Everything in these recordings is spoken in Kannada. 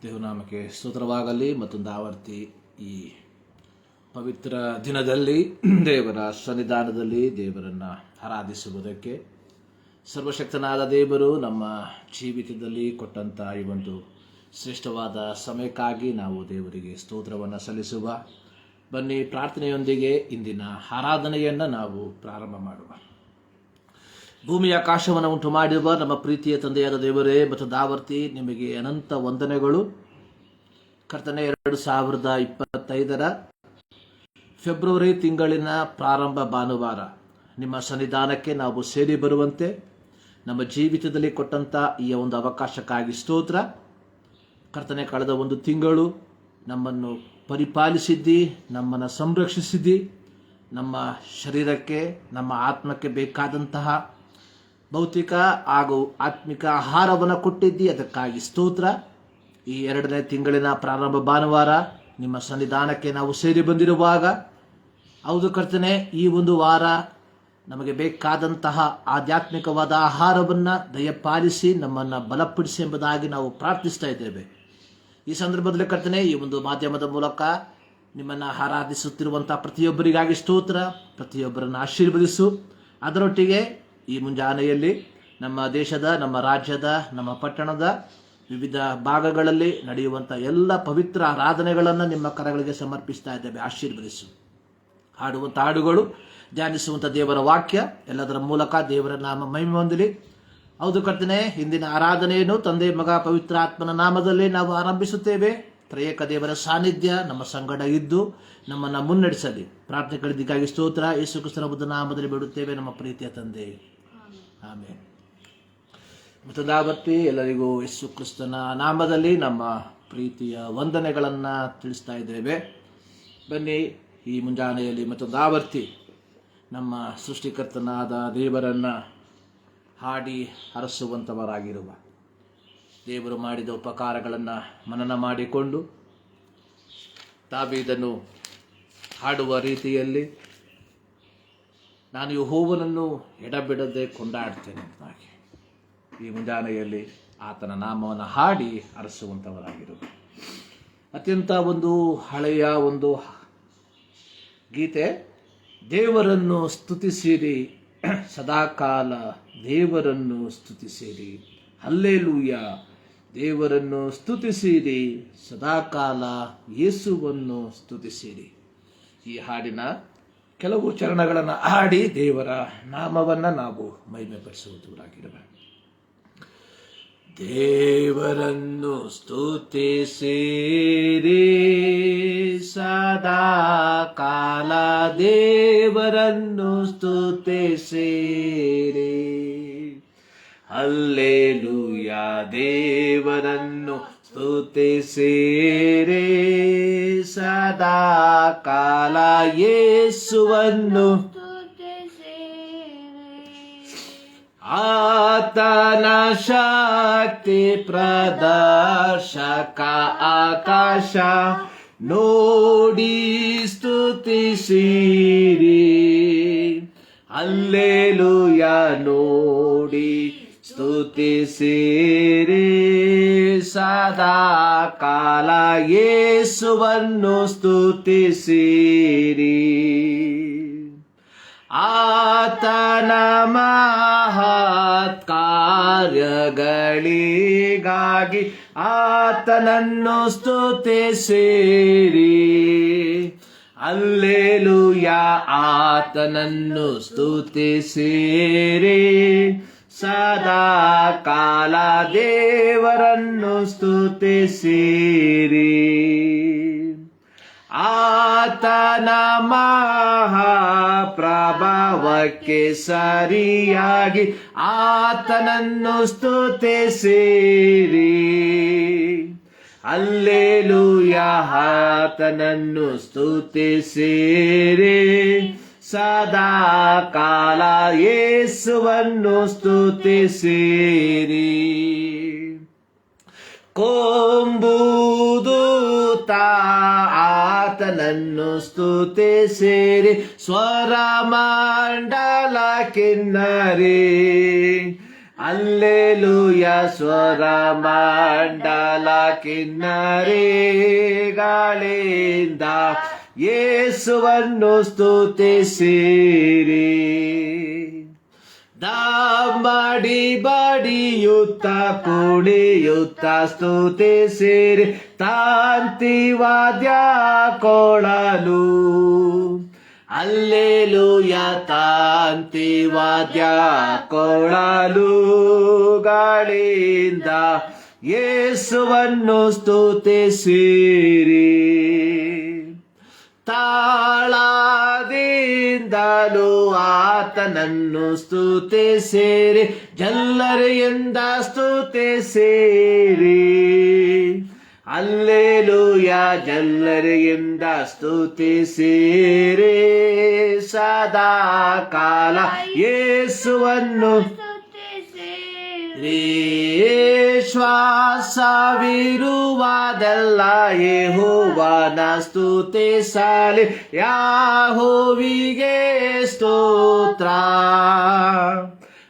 ದೇವನಾಮಕ್ಕೆ ಸ್ತೋತ್ರವಾಗಲಿ. ಮತ್ತೊಂದು ಆವರ್ತಿ ಈ ಪವಿತ್ರ ದಿನದಲ್ಲಿ ದೇವರ ಸನ್ನಿಧಾನದಲ್ಲಿ ದೇವರನ್ನು ಆರಾಧಿಸುವುದಕ್ಕೆ ಸರ್ವಶಕ್ತನಾದ ದೇವರು ನಮ್ಮ ಜೀವಿತದಲ್ಲಿ ಕೊಟ್ಟಂಥ ಈ ಒಂದು ಶ್ರೇಷ್ಠವಾದ ಸಮಯಕ್ಕಾಗಿ ನಾವು ದೇವರಿಗೆ ಸ್ತೋತ್ರವನ್ನು ಸಲ್ಲಿಸುವ. ಬನ್ನಿ, ಪ್ರಾರ್ಥನೆಯೊಂದಿಗೆ ಇಂದಿನ ಆರಾಧನೆಯನ್ನು ನಾವು ಪ್ರಾರಂಭ ಮಾಡುವ. ಭೂಮಿ ಆಕಾಶವನ್ನು ಉಂಟು ಮಾಡಿರುವ ನಮ್ಮ ಪ್ರೀತಿಯ ತಂದೆಯಾದ ದೇವರೇ ಮತ್ತು ದಾವರ್ತಿ, ನಿಮಗೆ ಅನಂತ ವಂದನೆಗಳು. ಕರ್ತನೆ, 2025 ಫೆಬ್ರವರಿ ತಿಂಗಳಿನ ಪ್ರಾರಂಭ ಭಾನುವಾರ ನಿಮ್ಮ ಸನ್ನಿಧಾನಕ್ಕೆ ನಾವು ಸೇರಿ ಬರುವಂತೆ ನಮ್ಮ ಜೀವಿತದಲ್ಲಿ ಕೊಟ್ಟಂಥ ಈ ಒಂದು ಅವಕಾಶಕ್ಕಾಗಿ ಸ್ತೋತ್ರ. ಕರ್ತನೆ, ಕಳೆದ ಒಂದು ತಿಂಗಳು ನಮ್ಮನ್ನು ಪರಿಪಾಲಿಸಿದ್ದಿ, ನಮ್ಮನ್ನು ಸಂರಕ್ಷಿಸಿದ್ದಿ, ನಮ್ಮ ಶರೀರಕ್ಕೆ ನಮ್ಮ ಆತ್ಮಕ್ಕೆ ಬೇಕಾದಂತಹ ಭೌತಿಕ ಹಾಗೂ ಆತ್ಮಿಕ ಆಹಾರವನ್ನು ಕೊಟ್ಟಿದ್ದಿ, ಅದಕ್ಕಾಗಿ ಸ್ತೋತ್ರ. ಈ 2ನೇ ತಿಂಗಳಿನ ಪ್ರಾರಂಭ ಭಾನುವಾರ ನಿಮ್ಮ ಸನ್ನಿಧಾನಕ್ಕೆ ನಾವು ಸೇರಿ ಬಂದಿರುವಾಗ, ಹೌದು ಕರ್ತನೆ, ಈ ಒಂದು ವಾರ ನಮಗೆ ಬೇಕಾದಂತಹ ಆಧ್ಯಾತ್ಮಿಕವಾದ ಆಹಾರವನ್ನು ದಯಪಾಲಿಸಿ ನಮ್ಮನ್ನು ಬಲಪಡಿಸಿ ಎಂಬುದಾಗಿ ನಾವು ಪ್ರಾರ್ಥಿಸ್ತಾ ಇದ್ದೇವೆ. ಈ ಸಂದರ್ಭದಲ್ಲಿ ಕರ್ತನೆ, ಈ ಒಂದು ಮಾಧ್ಯಮದ ಮೂಲಕ ನಿಮ್ಮನ್ನು ಆರಾಧಿಸುತ್ತಿರುವಂಥ ಪ್ರತಿಯೊಬ್ಬರಿಗಾಗಿ ಸ್ತೋತ್ರ. ಪ್ರತಿಯೊಬ್ಬರನ್ನು ಆಶೀರ್ವದಿಸು. ಅದರೊಟ್ಟಿಗೆ ಈ ಮುಂಜಾನೆಯಲ್ಲಿ ನಮ್ಮ ದೇಶದ, ನಮ್ಮ ರಾಜ್ಯದ, ನಮ್ಮ ಪಟ್ಟಣದ ವಿವಿಧ ಭಾಗಗಳಲ್ಲಿ ನಡೆಯುವಂಥ ಎಲ್ಲ ಪವಿತ್ರ ಆರಾಧನೆಗಳನ್ನು ನಿಮ್ಮ ಕರಗಳಿಗೆ ಸಮರ್ಪಿಸ್ತಾ ಇದ್ದೇವೆ. ಆಶೀರ್ವದಿಸು. ಹಾಡುವಂಥ ಹಾಡುಗಳು, ಧ್ಯಾನಿಸುವಂಥ ದೇವರ ವಾಕ್ಯ, ಎಲ್ಲದರ ಮೂಲಕ ದೇವರ ನಾಮ ಮಹಿಮೆ ಹೊಂದಲಿ. ಹೌದು ಕರ್ತನೆ, ಇಂದಿನ ಆರಾಧನೆಯನ್ನು ತಂದೆ, ಮಗ, ಪವಿತ್ರ ಆತ್ಮನ ನಾಮದಲ್ಲಿ ನಾವು ಆರಂಭಿಸುತ್ತೇವೆ. ತ್ರಯೇಕ ದೇವರ ಸಾನ್ನಿಧ್ಯ ನಮ್ಮ ಸಂಗಡ ಇದ್ದು ನಮ್ಮನ್ನು ಮುನ್ನಡೆಸಲಿ. ಪ್ರಾರ್ಥನೆಗಳಿಗಾಗಿ ಸ್ತೋತ್ರ. ಯೇಸು ಕ್ರಿಸ್ತನ ಬುದ್ಧ ನಾಮದಲ್ಲಿ ಬಿಡುತ್ತೇವೆ ನಮ್ಮ ಪ್ರೀತಿಯ ತಂದೆ, ಆಮೇಲೆ. ಮತ್ತೊಂದಾವರ್ತಿ ಎಲ್ಲರಿಗೂ ಯೇಸು ಕ್ರಿಸ್ತನ ನಾಮದಲ್ಲಿ ನಮ್ಮ ಪ್ರೀತಿಯ ವಂದನೆಗಳನ್ನು ತಿಳಿಸ್ತಾ ಇದ್ದೇವೆ. ಬನ್ನಿ, ಈ ಮುಂಜಾನೆಯಲ್ಲಿ ಮತ್ತೊಂದಾವರ್ತಿ ನಮ್ಮ ಸೃಷ್ಟಿಕರ್ತನಾದ ದೇವರನ್ನು ಹಾಡಿ ಹರಸುವಂಥವರಾಗಿರುವ, ದೇವರು ಮಾಡಿದ ಉಪಕಾರಗಳನ್ನು ಮನನ ಮಾಡಿಕೊಂಡು ದಾವೀದನು ಹಾಡುವ ರೀತಿಯಲ್ಲಿ ನಾನು ಯೆಹೋವನನ್ನು ಎಡಬಿಡದೆ ಕೊಂಡಾಡ್ತೇನೆ ಎಂಬುದಾಗಿ ಈ ಮುಂಜಾನೆಯಲ್ಲಿ ಆತನ ನಾಮವನ್ನು ಹಾಡಿ ಹರಸುವಂಥವರಾಗಿರುವ ಅತ್ಯಂತ ಒಂದು ಹಳೆಯ ಒಂದು ಗೀತೆ, ದೇವರನ್ನು ಸ್ತುತಿಸಿರಿ ಸದಾಕಾಲ, ದೇವರನ್ನು ಸ್ತುತಿಸಿರಿ, ಹಲ್ಲೆಲೂಯ, ದೇವರನ್ನು ಸ್ತುತಿಸಿರಿ ಸದಾಕಾಲ, ಯೇಸುವನ್ನು ಸ್ತುತಿಸಿರಿ. ಈ ಹಾಡಿನ ಕೆಲವು ಚರಣಗಳನ್ನು ಹಾಡಿ ದೇವರ ನಾಮವನ್ನು ನಾವು ಮಹಿಮೆಪಡಿಸುವುದರಾಗಿರುವ. ದೇವರನ್ನು ಸ್ತುತಿಸಿರಿ ಸದಾಕಾಲ, ದೇವರನ್ನು ಸ್ತುತಿಸಿರಿ, ಹಲ್ಲೆಲೂಯ, ದೇವರನ್ನು ಸ್ತುತಿಸಿರಿ ಸದಾಕಾಲ, ಯೇಸುವನ್ನು ಆತನ ಶಕ್ತಿ ಪ್ರದರ್ಶಕ ಆಕಾಶ ನೋಡಿ ಸ್ತುತಿಸಿರಿ, ಹಲ್ಲೆಲೂಯ, ನೋಡಿ ಸ್ತುತಿಸಿರಿ ಸದಾಕಾಲ, ಯೇಸುವನ್ನು ಸ್ತುತಿಸಿರಿ. ಆತನ ಮಹತ್ ಕಾರ್ಯಗಳಿಗಾಗಿ ಆತನನ್ನು ಸ್ತುತಿಸಿರಿ, ಹಲ್ಲೆಲೂಯ, ಆತನನ್ನು ಸ್ತುತಿಸಿರಿ ಸದಾಕಾಲ, ದೇವರನ್ನು ಸ್ತುತಿಸಿರಿ. ಆತನ ಮಹಾಪ್ರಭಾವಕ್ಕೆ ಸರಿಯಾಗಿ ಆತನನ್ನು ಸ್ತುತಿಸಿರಿ, ಹಲ್ಲೆಲೂಯ, ಆತನನ್ನು ಸ್ತುತಿಸಿರಿ ಸದಾಕಾಲ, ಯೇಸುವನ್ನು ಸ್ತುತಿಸಿರಿ. ಕೊಂಬುದು ಆತನನ್ನು ಸ್ತುತಿಸಿರಿ, ಸ್ವರ ಮಂಡಲ ಕಿನ್ನರಿ, ಅಲ್ಲೇಲೂಯ ಸ್ವರ ಮಂಡಲ ಕಿನ್ನರಿಗಳಿಂದ ಯೇಸುವನ್ನು ಸ್ತುತಿಸಿರಿ. ದಾಮಡಿ ಬಡಿಯುತ್ತ ಕುಣಿಯುತ್ತ ಸ್ತುತಿಸಿರಿ. ತಾಂತಿವಾದ್ಯ ಕೊಳಲು ಅಲ್ಲೇಲೂಯ ತಾಂತಿವಾದ್ಯ ಕೊಳಲುಗಳಿಂದ ಯೇಸುವನ್ನು ಸ್ತುತಿಸಿರಿ. ತಾಳದಿಂದಲೂ ಆತನನ್ನು ಸ್ತುತಿಸಿರಿ. ಜಲ್ಲರಿಯಿಂದ ಸ್ತುತಿಸಿರಿ. ಅಲ್ಲೇಲೂಯ ಜಲ್ಲರಿಯಿಂದ ಸ್ತುತಿಸಿರಿ. ಸದಾ ಕಾಲ ಯೇಸುವನ್ನು ಶ್ವಾಸವಿರುವಾದೆಲ್ಲ ಯೆಹೋವನ ಸ್ತುತಿಸಲಿ. ಯೆಹೋವನಿಗೆ ಸ್ತೋತ್ರ.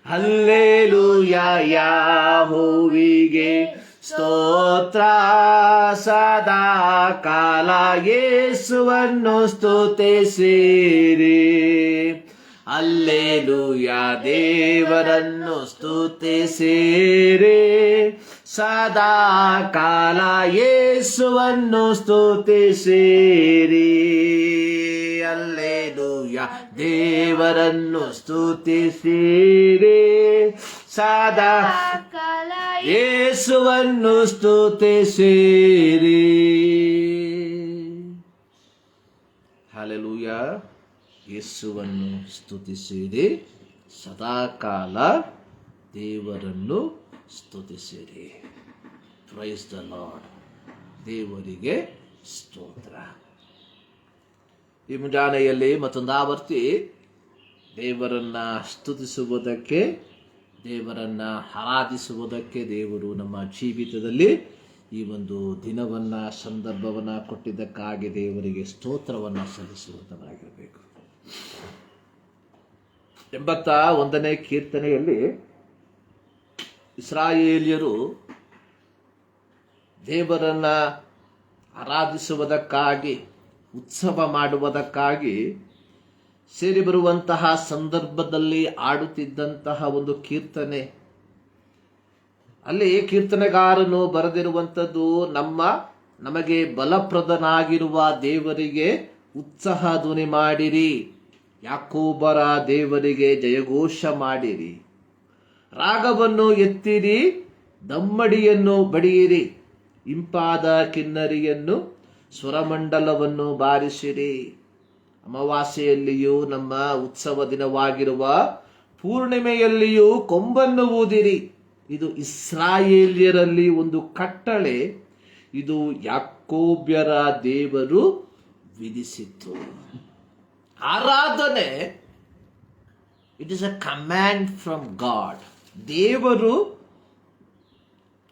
ಹಲ್ಲೆಲೂಯ ಯೆಹೋವನಿಗೆ ಸ್ತೋತ್ರ. ಸದಾ ಕಾಲ ಯೇಸುವನ್ನು ಸ್ತುತಿಸಿರಿ. ಅಲ್ಲೇಲೂಯ ದೇವರನ್ನು ಸ್ತುತಿಸಿರಿ. ಸದಾ ಕಾಲ ಯೇಸುವನ್ನು ಸ್ತುತಿಸಿರಿ. ಅಲ್ಲೇಲೂಯ ದೇವರನ್ನು ಸ್ತುತಿಸಿರಿ. ಸದಾ ಕಾಲ ಯೇಸುವನ್ನು ಸ್ತುತಿಸಿರಿ. ಹಲ್ಲೆಲೂಯ ಯೇಸುವನ್ನು ಸ್ತುತಿಸಿರಿ. ಸದಾಕಾಲ ದೇವರನ್ನು ಸ್ತುತಿಸಿರಿ. Praise the lord. ದೇವರಿಗೆ ಸ್ತೋತ್ರ. ಈ ಮುಂಜಾನೆಯಲ್ಲಿ ಮತ್ತೊಂದು ಆವರ್ತಿ ದೇವರನ್ನ ಸ್ತುತಿಸುವುದಕ್ಕೆ, ದೇವರನ್ನ ಆರಾಧಿಸುವುದಕ್ಕೆ ದೇವರು ನಮ್ಮ ಜೀವಿತದಲ್ಲಿ ಈ ಒಂದು ದಿನವನ್ನ, ಸಂದರ್ಭವನ್ನ ಕೊಟ್ಟಿದ್ದಕ್ಕಾಗಿ ದೇವರಿಗೆ ಸ್ತೋತ್ರವನ್ನ ಸಲ್ಲಿಸುವಂತವರಾಗಿರಬೇಕು. 81ನೇ ಕೀರ್ತನೆಯಲ್ಲಿ ಇಸ್ರಾಯೇಲ್ಯರು ದೇವರನ್ನ ಆರಾಧಿಸುವುದಕ್ಕಾಗಿ, ಉತ್ಸವ ಮಾಡುವುದಕ್ಕಾಗಿ ಸೇರಿ ಬರುವಂತಹ ಸಂದರ್ಭದಲ್ಲಿ ಆಡುತ್ತಿದ್ದಂತಹ ಒಂದು ಕೀರ್ತನೆ. ಅಲ್ಲಿ ಕೀರ್ತನೆಗಾರನು ಬರೆದಿರುವಂಥದ್ದು, ನಮಗೆ ಬಲಪ್ರದನಾಗಿರುವ ದೇವರಿಗೆ ಉತ್ಸಾಹ ಧ್ವನಿ ಮಾಡಿರಿ, ಯಾಕೋಬರ ದೇವರಿಗೆ ಜಯಘೋಷ ಮಾಡಿರಿ, ರಾಗವನ್ನು ಎತ್ತಿರಿ, ದಮ್ಮಡಿಯನ್ನು ಬಡಿಯಿರಿ, ಇಂಪಾದ ಕಿನ್ನರಿಯನ್ನು ಸ್ವರಮಂಡಲವನ್ನು ಬಾರಿಸಿರಿ. ಅಮಾವಾಸ್ಯೆಯಲ್ಲಿಯೂ ನಮ್ಮ ಉತ್ಸವ ದಿನವಾಗಿರುವ ಪೂರ್ಣಿಮೆಯಲ್ಲಿಯೂ ಕೊಂಬನ್ನು ಊದಿರಿ. ಇದು ಇಸ್ರಾಯೇಲ್ಯರಲ್ಲಿ ಒಂದು ಕಟ್ಟಳೆ. ಇದು ಯಾಕೋಬ್ಯರ ದೇವರು ವಿಧಿಸಿತು. ಆರಾಧನೆ, it is a command from God. ದೇವರು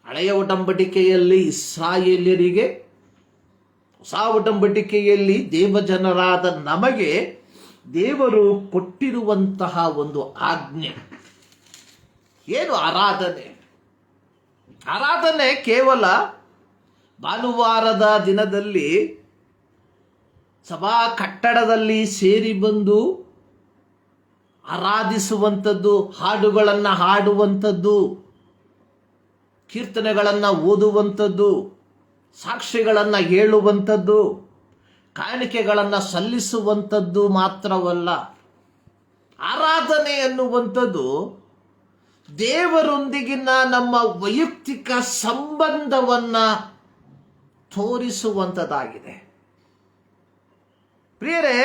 ಹಳೆಯ ಒಡಂಬಡಿಕೆಯಲ್ಲಿ ಇಸ್ರಾಯೇಲ್ಯರಿಗೆ, ಹೊಸ ಒಡಂಬಡಿಕೆಯಲ್ಲಿ ದೇವಜನರಾದ ನಮಗೆ ದೇವರು ಕೊಟ್ಟಿರುವಂತಹ ಒಂದು ಆಜ್ಞೆ. ಏನು ಆರಾಧನೆ? ಆರಾಧನೆ ಕೇವಲ ಭಾನುವಾರದ ದಿನದಲ್ಲಿ ಸಭಾ ಕಟ್ಟಡದಲ್ಲಿ ಸೇರಿ ಬಂದು ಆರಾಧಿಸುವಂಥದ್ದು, ಹಾಡುಗಳನ್ನು ಹಾಡುವಂಥದ್ದು, ಕೀರ್ತನೆಗಳನ್ನು ಓದುವಂಥದ್ದು, ಸಾಕ್ಷಿಗಳನ್ನು ಹೇಳುವಂಥದ್ದು, ಕಾಣಿಕೆಗಳನ್ನು ಸಲ್ಲಿಸುವಂಥದ್ದು ಮಾತ್ರವಲ್ಲ. ಆರಾಧನೆ ಎನ್ನುವಂಥದ್ದು ದೇವರೊಂದಿಗಿನ ನಮ್ಮ ವೈಯಕ್ತಿಕ ಸಂಬಂಧವನ್ನ ತೋರಿಸುವಂಥದ್ದಾಗಿದೆ. ಪ್ರಿಯರೇ,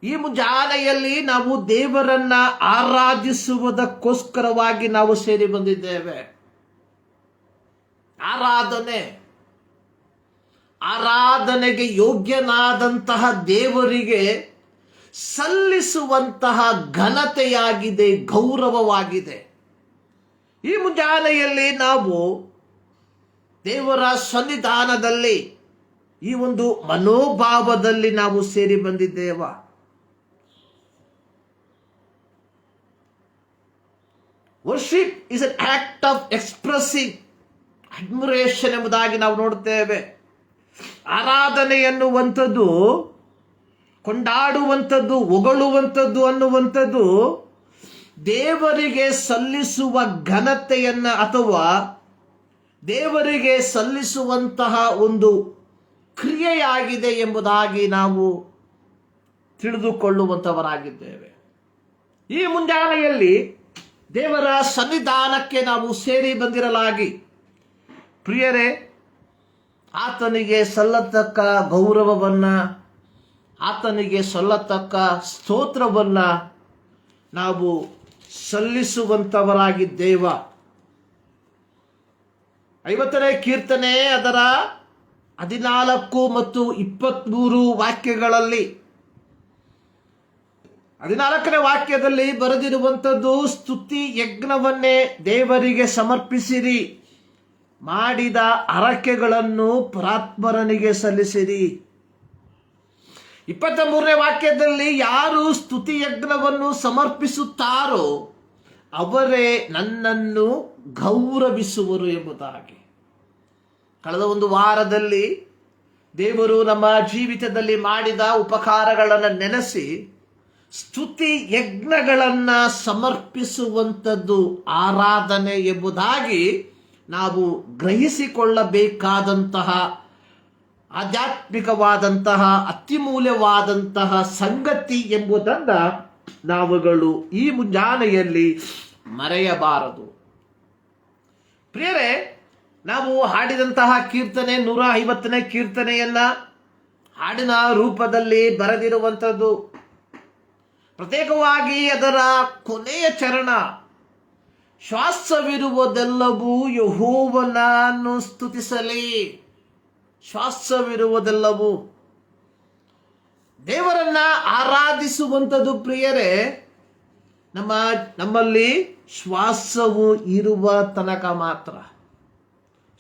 ಈ ಮುಂಜಾನೆಯಲ್ಲಿ ನಾವು ದೇವರನ್ನ ಆರಾಧಿಸುವುದಕ್ಕೋಸ್ಕರವಾಗಿ ನಾವು ಸೇರಿ ಬಂದಿದ್ದೇವೆ. ಆರಾಧನೆಗೆ ಯೋಗ್ಯನಾದಂತಹ ದೇವರಿಗೆ ಸಲ್ಲಿಸುವಂತಹ ಘನತೆಯಾಗಿದೆ, ಗೌರವವಾಗಿದೆ. ಈ ಮುಂಜಾನೆಯಲ್ಲಿ ನಾವು ದೇವರ ಸನ್ನಿಧಾನದಲ್ಲಿ ಈ ಒಂದು ಮನೋಭಾವದಲ್ಲಿ ನಾವು ಸೇರಿ ಬಂದಿದ್ದೇವ. Worship is an act of expressing admiration ಎಂಬುದಾಗಿ ನಾವು ನೋಡುತ್ತೇವೆ. ಆರಾಧನೆ ಎನ್ನುವಂಥದ್ದು, ಕೊಂಡಾಡುವಂಥದ್ದು, ಹೊಗಳುವಂಥದ್ದು ಅನ್ನುವಂಥದ್ದು ದೇವರಿಗೆ ಸಲ್ಲಿಸುವ ಘನತೆಯನ್ನ ಅಥವಾ ದೇವರಿಗೆ ಸಲ್ಲಿಸುವಂತಹ ಒಂದು ಕ್ರಿಯೆಯಾಗಿದೆ ಎಂಬುದಾಗಿ ನಾವು ತಿಳಿದುಕೊಳ್ಳುವಂಥವರಾಗಿದ್ದೇವೆ. ಈ ಮುಂಜಾನೆಯಲ್ಲಿ ದೇವರ ಸನ್ನಿಧಾನಕ್ಕೆ ನಾವು ಸೇರಿ ಬಂದಿರಲಾಗಿ, ಪ್ರಿಯರೇ, ಆತನಿಗೆ ಸಲ್ಲತಕ್ಕ ಗೌರವವನ್ನ, ಆತನಿಗೆ ಸಲ್ಲತಕ್ಕ ಸ್ತೋತ್ರವನ್ನ ನಾವು ಸಲ್ಲಿಸುವಂಥವರಾಗಿದ್ದೇವ. 50ನೇ ಕೀರ್ತನೆ ಅದರ 14 ಮತ್ತು 23 ವಾಕ್ಯಗಳಲ್ಲಿ 14ನೇ ವಾಕ್ಯದಲ್ಲಿ ಬರೆದಿರುವಂಥದ್ದು, ಸ್ತುತಿ ಯಜ್ಞವನ್ನೇ ದೇವರಿಗೆ ಸಮರ್ಪಿಸಿರಿ, ಮಾಡಿದ ಹರಕೆಗಳನ್ನು ಪರಾತ್ಪರನಿಗೆ ಸಲ್ಲಿಸಿರಿ. 23ನೇ ವಾಕ್ಯದಲ್ಲಿ, ಯಾರು ಸ್ತುತಿ ಯಜ್ಞವನ್ನು ಸಮರ್ಪಿಸುತ್ತಾರೋ ಅವರೇ ನನ್ನನ್ನು ಗೌರವಿಸುವರು ಎಂಬುದಾಗಿ. ಕಳೆದ ಒಂದು ವಾರದಲ್ಲಿ ದೇವರು ನಮ್ಮ ಜೀವಿತದಲ್ಲಿ ಮಾಡಿದ ಉಪಕಾರಗಳನ್ನು ನೆನೆಸಿ ಸ್ತುತಿ ಯಜ್ಞಗಳನ್ನ ಸಮರ್ಪಿಸುವಂಥದ್ದು ಆರಾಧನೆ ಎಂಬುದಾಗಿ ನಾವು ಗ್ರಹಿಸಿಕೊಳ್ಳಬೇಕಾದಂತಹ ಆಧ್ಯಾತ್ಮಿಕವಾದಂತಹ ಅತ್ಯಮೂಲ್ಯವಾದಂತಹ ಸಂಗತಿ ಎಂಬುದನ್ನ ನಾವುಗಳು ಈ ಮುಂಜಾನೆಯಲ್ಲಿ ಮರೆಯಬಾರದು. ಪ್ರಿಯರೇ, ನಾವು ಹಾಡಿದಂತಹ ಕೀರ್ತನೆ 150ನೇ ಕೀರ್ತನೆಯನ್ನ ಹಾಡಿನ ರೂಪದಲ್ಲಿ ಬರೆದಿರುವಂಥದ್ದು. ಪ್ರತ್ಯೇಕವಾಗಿ ಅದರ ಕೊನೆಯ ಚರಣ, ಶ್ವಾಸವಿರುವುದೆಲ್ಲವೂ ಯೆಹೋವನನ್ನು ಸ್ತುತಿಸಲಿ. ಶ್ವಾಸವಿರುವುದೆಲ್ಲವೂ ದೇವರನ್ನ ಆರಾಧಿಸುವಂಥದ್ದು. ಪ್ರಿಯರೇ, ನಮ್ಮಲ್ಲಿ ಶ್ವಾಸವು ಇರುವ ತನಕ ಮಾತ್ರ.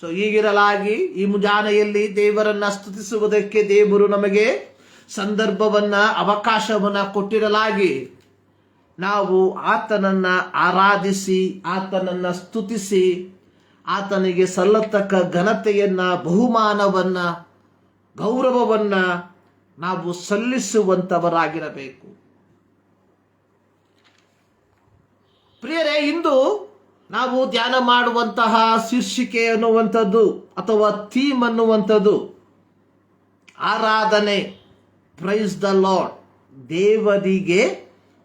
ಸೊ ಹೀಗಿರಲಾಗಿ ಈ ಮುಂಜಾನೆಯಲ್ಲಿ ದೇವರನ್ನ ಸ್ತುತಿಸುವುದಕ್ಕೆ ದೇವರು ನಮಗೆ ಸಂದರ್ಭವನ್ನ, ಅವಕಾಶವನ್ನ ಕೊಟ್ಟಿರಲಾಗಿ ನಾವು ಆತನನ್ನ ಆರಾಧಿಸಿ, ಆತನನ್ನ ಸ್ತುತಿಸಿ, ಆತನಿಗೆ ಸಲ್ಲತಕ್ಕ ಘನತೆಯನ್ನ, ಬಹುಮಾನವನ್ನ, ಗೌರವವನ್ನ ನಾವು ಸಲ್ಲಿಸುವಂತವರಾಗಿರಬೇಕು. ಪ್ರಿಯರೇ, ಇಂದು ನಾವು ಧ್ಯಾನ ಮಾಡುವಂತಹ ಶೀರ್ಷಿಕೆ ಅನ್ನುವಂಥದ್ದು ಅಥವಾ ಥೀಮ್ ಅನ್ನುವಂಥದ್ದು ಆರಾಧನೆ, ಪ್ರೈಸ್ ದ ಲಾರ್ಡ್, ದೇವರಿಗೆ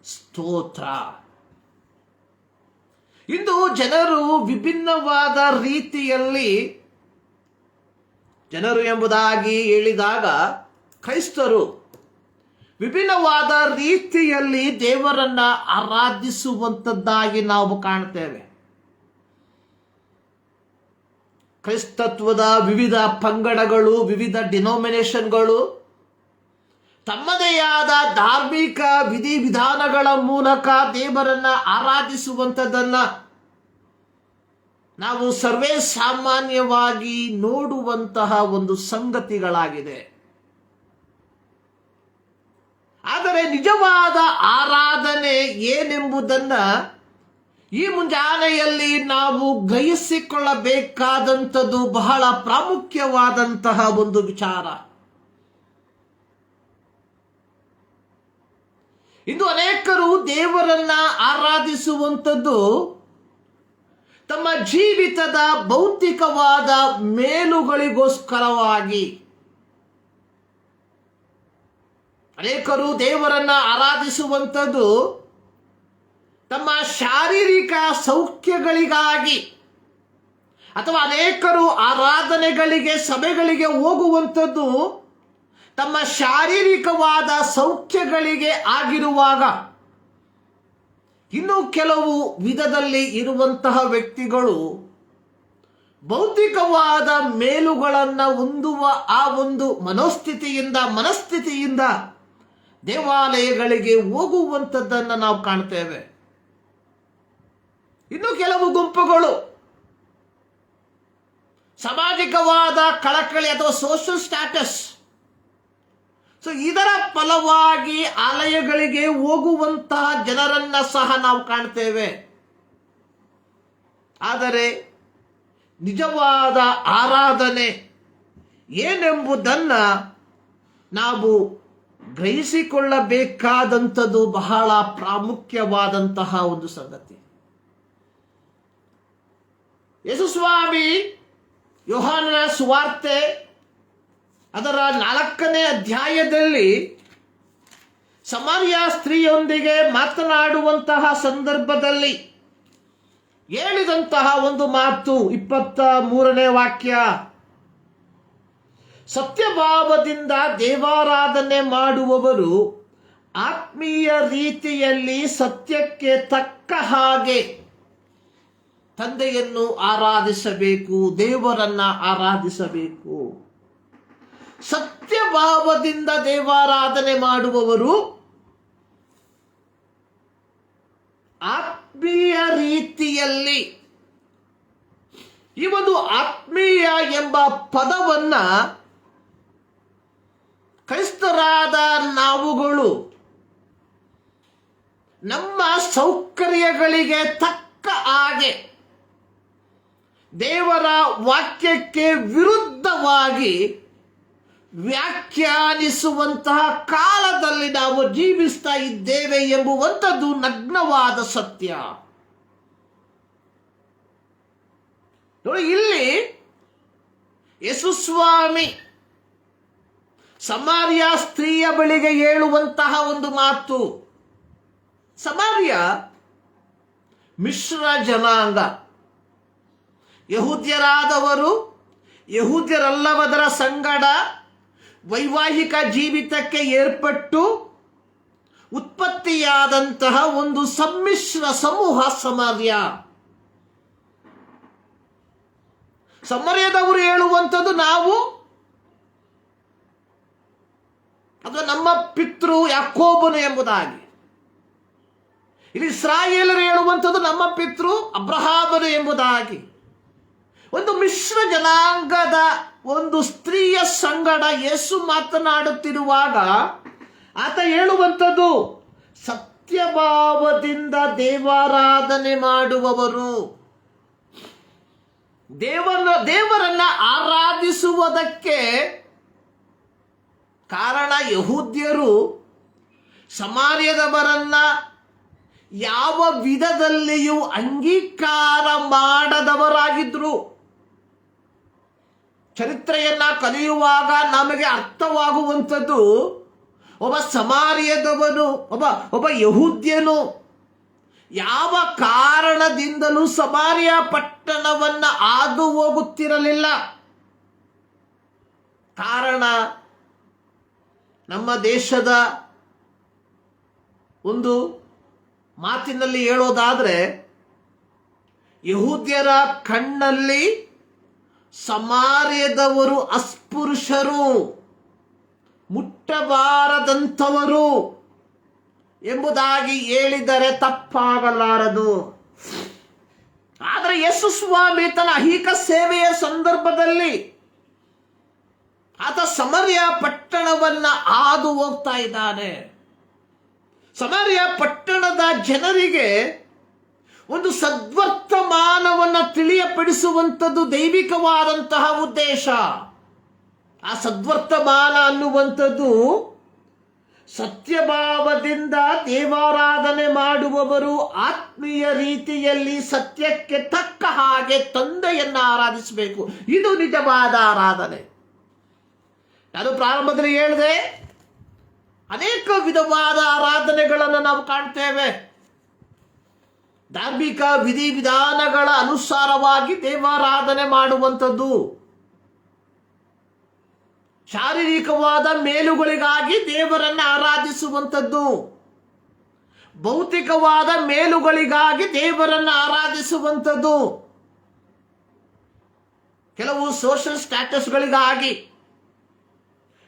ಸ್ತೋತ್ರ. ಇಂದು ಜನರು ವಿಭಿನ್ನವಾದ ರೀತಿಯಲ್ಲಿ, ಜನರು ಎಂಬುದಾಗಿ ಹೇಳಿದಾಗ ಕ್ರೈಸ್ತರು ವಿಭಿನ್ನವಾದ ರೀತಿಯಲ್ಲಿ ದೇವರನ್ನ ಆರಾಧಿಸುವಂಥದ್ದಾಗಿ ನಾವು ಕಾಣ್ತೇವೆ. ಕ್ರೈಸ್ತತ್ವದ ವಿವಿಧ ಪಂಗಡಗಳು, ವಿವಿಧ ಡಿನೋಮಿನೇಷನ್ಗಳು ತಮ್ಮದೇ ಆದ ಧಾರ್ಮಿಕ ವಿಧಿವಿಧಾನಗಳ ಮೂಲಕ ದೇವರನ್ನ ಆರಾಧಿಸುವಂಥದ್ದನ್ನ ನಾವು ಸರ್ವೇ ಸಾಮಾನ್ಯವಾಗಿ ನೋಡುವಂತಹ ಒಂದು ಸಂಗತಿಗಳಾಗಿದೆ. ಆದರೆ ನಿಜವಾದ ಆರಾಧನೆ ಏನೆಂಬುದನ್ನ ಈ ಮುಂಜಾನೆಯಲ್ಲಿ ನಾವು ಗ್ರಹಿಸಿಕೊಳ್ಳಬೇಕಾದಂಥದ್ದು ಬಹಳ ಪ್ರಾಮುಖ್ಯವಾದಂತಹ ಒಂದು ವಿಚಾರ. ಇಂದು ಅನೇಕರು ದೇವರನ್ನ ಆರಾಧಿಸುವಂಥದ್ದು ತಮ್ಮ ಜೀವಿತದ ಭೌತಿಕವಾದ ಮೇಲುಗಳಿಗೋಸ್ಕರವಾಗಿ. ಅನೇಕರು ದೇವರನ್ನ ಆರಾಧಿಸುವಂಥದ್ದು ತಮ್ಮ ಶಾರೀರಿಕ ಸೌಖ್ಯಗಳಿಗಾಗಿ, ಅಥವಾ ಅನೇಕರು ಆರಾಧನೆಗಳಿಗೆ, ಸಭೆಗಳಿಗೆ ಹೋಗುವಂಥದ್ದು ತಮ್ಮ ಶಾರೀರಿಕವಾದ ಸೌಖ್ಯಗಳಿಗೆ ಆಗಿರುವಾಗ, ಇನ್ನು ಕೆಲವು ವಿಧದಲ್ಲಿ ಇರುವಂತಹ ವ್ಯಕ್ತಿಗಳು ಭೌತಿಕವಾದ ಮೇಲುಗಳನ್ನು ಹೊಂದುವ ಆ ಒಂದು ಮನಸ್ಥಿತಿಯಿಂದ ದೇವಾಲಯಗಳಿಗೆ ಹೋಗುವಂಥದ್ದನ್ನು ನಾವು ಕಾಣ್ತೇವೆ. ಇನ್ನು ಕೆಲವು ಗುಂಪುಗಳು ಸಾಮಾಜಿಕವಾದ ಕಳಕಳಿ ಅಥವಾ ಸೋಷಿಯಲ್ ಸ್ಟ್ಯಾಟಸ್, ಸೊ ಇದರ ಫಲವಾಗಿ ಆಲಯಗಳಿಗೆ ಹೋಗುವಂತಹ ಜನರನ್ನ ಸಹ ನಾವು ಕಾಣ್ತೇವೆ. ಆದರೆ ನಿಜವಾದ ಆರಾಧನೆ ಏನೆಂಬುದನ್ನು ನಾವು ಗ್ರಹಿಸಿಕೊಳ್ಳಬೇಕಾದಂಥದ್ದು ಬಹಳ ಪ್ರಾಮುಖ್ಯವಾದಂತಹ ಒಂದು ಸಂಗತಿ. ಯೇಸುಸ್ವಾಮಿ ಯೋಹಾನನ ಸುವಾರ್ತೆ ಅದರ 4ನೇ ಅಧ್ಯಾಯದಲ್ಲಿ ಸಮಾರ್ಯ ಸ್ತ್ರೀಯೊಂದಿಗೆ ಮಾತನಾಡುವಂತಹ ಸಂದರ್ಭದಲ್ಲಿ ಹೇಳಿದಂತಹ ಒಂದು ಮಾತು, 23ನೇ ವಾಕ್ಯ, ಸತ್ಯಭಾವದಿಂದ ದೇವಾರಾಧನೆ ಮಾಡುವವರು ಆತ್ಮೀಯ ರೀತಿಯಲ್ಲಿ ಸತ್ಯಕ್ಕೆ ತಕ್ಕ ಹಾಗೆ ತಂದೆಯನ್ನು ಆರಾಧಿಸಬೇಕು, ದೇವರನ್ನ ಆರಾಧಿಸಬೇಕು. ಸತ್ಯಭಾವದಿಂದ ದೇವಾರಾಧನೆ ಮಾಡುವವರು ಆತ್ಮೀಯ ರೀತಿಯಲ್ಲಿ. ಈ ಒಂದು ಆತ್ಮೀಯ ಎಂಬ ಪದವನ್ನ ಕ್ರೈಸ್ತರಾದ ನಾವುಗಳು ನಮ್ಮ ಸೌಕರ್ಯಗಳಿಗೆ ತಕ್ಕ ಹಾಗೆ ದೇವರ ವಾಕ್ಯಕ್ಕೆ ವಿರುದ್ಧವಾಗಿ ವ್ಯಾಖ್ಯಾನಿಸುವಂತಹ ಕಾಲದಲ್ಲಿ ನಾವು ಜೀವಿಸ್ತಾ ಇದ್ದೇವೆ ಎಂಬುವಂಥದ್ದು ನಗ್ನವಾದ ಸತ್ಯ. ನೋಡಿ, ಇಲ್ಲಿ ಯೇಸುಸ್ವಾಮಿ ಸಮಾರ್ಯ ಸ್ತ್ರೀಯ ಬಳಿಗೆ ಹೇಳುವಂತಹ ಒಂದು ಮಾತು. ಸಮಾರ್ಯ ಮಿಶ್ರ ಜನಾಂಗ, ಯಹೂದ್ಯರಾದವರು ಯಹೂದ್ಯರಲ್ಲವದರ ಸಂಗಡ ವೈವಾಹಿಕ ಜೀವಿತಕ್ಕೆ ಏರ್ಪಟ್ಟು ಉತ್ಪತ್ತಿಯಾದಂತಹ ಒಂದು ಸಮ್ಮಿಶ್ರ ಸಮೂಹ ಸಮಾರ್ಯ. ಸಮಾರ್ಯದವರು ಹೇಳುವಂಥದ್ದು ನಾವು ಅದು ನಮ್ಮ ಪಿತೃ ಯಾಕೋಬನು ಎಂಬುದಾಗಿ. ಇಲ್ಲಿ ಇಸ್ರಾಯೇಲರು ಹೇಳುವಂಥದ್ದು ನಮ್ಮ ಪಿತೃ ಅಬ್ರಹಾಮನು ಎಂಬುದಾಗಿ. ಒಂದು ಮಿಶ್ರ ಜನಾಂಗದ ಒಂದು ಸ್ತ್ರೀಯ ಸಂಗಡ ಯೇಸು ಮಾತನಾಡುತ್ತಿರುವಾಗ ಆತ ಹೇಳುವಂಥದ್ದು, ಸತ್ಯಭಾವದಿಂದ ದೇವಾರಾಧನೆ ಮಾಡುವವರು, ದೇವರನ್ನ ಆರಾಧಿಸುವುದಕ್ಕೆ ಕಾರಣ ಯಹೂದ್ಯರು ಸಮಾರ್ಯದವರನ್ನ ಯಾವ ವಿಧದಲ್ಲಿಯೂ ಅಂಗೀಕಾರ ಮಾಡದವರಾಗಿದ್ರು. ಚರಿತ್ರೆಯನ್ನ ಕಲಿಯುವಾಗ ನಮಗೆ ಅರ್ಥವಾಗುವಂಥದ್ದು, ಒಬ್ಬ ಸಮಾರ್ಯದವನು, ಒಬ್ಬ ಯಹೂದ್ಯನು ಯಾವ ಕಾರಣದಿಂದಲೂ ಸಮಾರ್ಯ ಪಟ್ಟಣವನ್ನ ಹಾದು ಹೋಗುತ್ತಿರಲಿಲ್ಲ. ಕಾರಣ, ನಮ್ಮ ದೇಶದ ಒಂದು ಮಾತಿನಲ್ಲಿ ಹೇಳೋದಾದ್ರೆ, ಯಹೂದ್ಯರ ಕಣ್ಣಲ್ಲಿ ಸಮಾರ್ಯದವರು ಅಸ್ಪೃಶ್ಯರು, ಮುಟ್ಟಬಾರದಂಥವರು ಎಂಬುದಾಗಿ ಹೇಳಿದರೆ ತಪ್ಪಾಗಲಾರದು. ಆದರೆ ಯೇಸು ಸ್ವಾಮಿ ತನ್ನ ಐಹಿಕ ಸೇವೆಯ ಸಂದರ್ಭದಲ್ಲಿ ಆತ ಸಮಾರ್ಯ ಪಟ್ಟಣವನ್ನ ಹಾದು ಹೋಗ್ತಾ ಇದ್ದಾನೆ. ಸಮಾರ್ಯ ಪಟ್ಟಣದ ಜನರಿಗೆ ಒಂದು ಸದ್ವರ್ತಮಾನವನ್ನ ತಿಳಿಯಪಡಿಸುವಂಥದ್ದು ದೈವಿಕವಾದಂತಹ ಉದ್ದೇಶ. ಆ ಸದ್ವರ್ತಮಾನ ಅನ್ನುವಂಥದ್ದು, ಸತ್ಯಭಾವದಿಂದ ದೇವಾರಾಧನೆ ಮಾಡುವವರು ಆತ್ಮೀಯ ರೀತಿಯಲ್ಲಿ ಸತ್ಯಕ್ಕೆ ತಕ್ಕ ಹಾಗೆ ತಂದೆಯನ್ನ ಆರಾಧಿಸಬೇಕು. ಇದು ನಿಜವಾದ ಆರಾಧನೆ. ನಾನು ಪ್ರಾರಂಭದಲ್ಲಿ ಹೇಳಿದೆ, ಅನೇಕ ವಿಧವಾದ ಆರಾಧನೆಗಳನ್ನು ನಾವು ಕಾಣ್ತೇವೆ. ಧಾರ್ಮಿಕ ವಿಧಿವಿಧಾನಗಳ ಅನುಸಾರವಾಗಿ ದೇವಾರಾಧನೆ ಮಾಡುವಂಥದ್ದು, ಶಾರೀರಿಕವಾದ ಮೇಲುಗಳಿಗಾಗಿ ದೇವರನ್ನು ಆರಾಧಿಸುವಂಥದ್ದು, ಭೌತಿಕವಾದ ಮೇಲುಗಳಿಗಾಗಿ ದೇವರನ್ನು ಆರಾಧಿಸುವಂಥದ್ದು, ಕೆಲವು ಸೋಷಿಯಲ್ ಸ್ಟ್ಯಾಟಸ್ಗಳಿಗಾಗಿ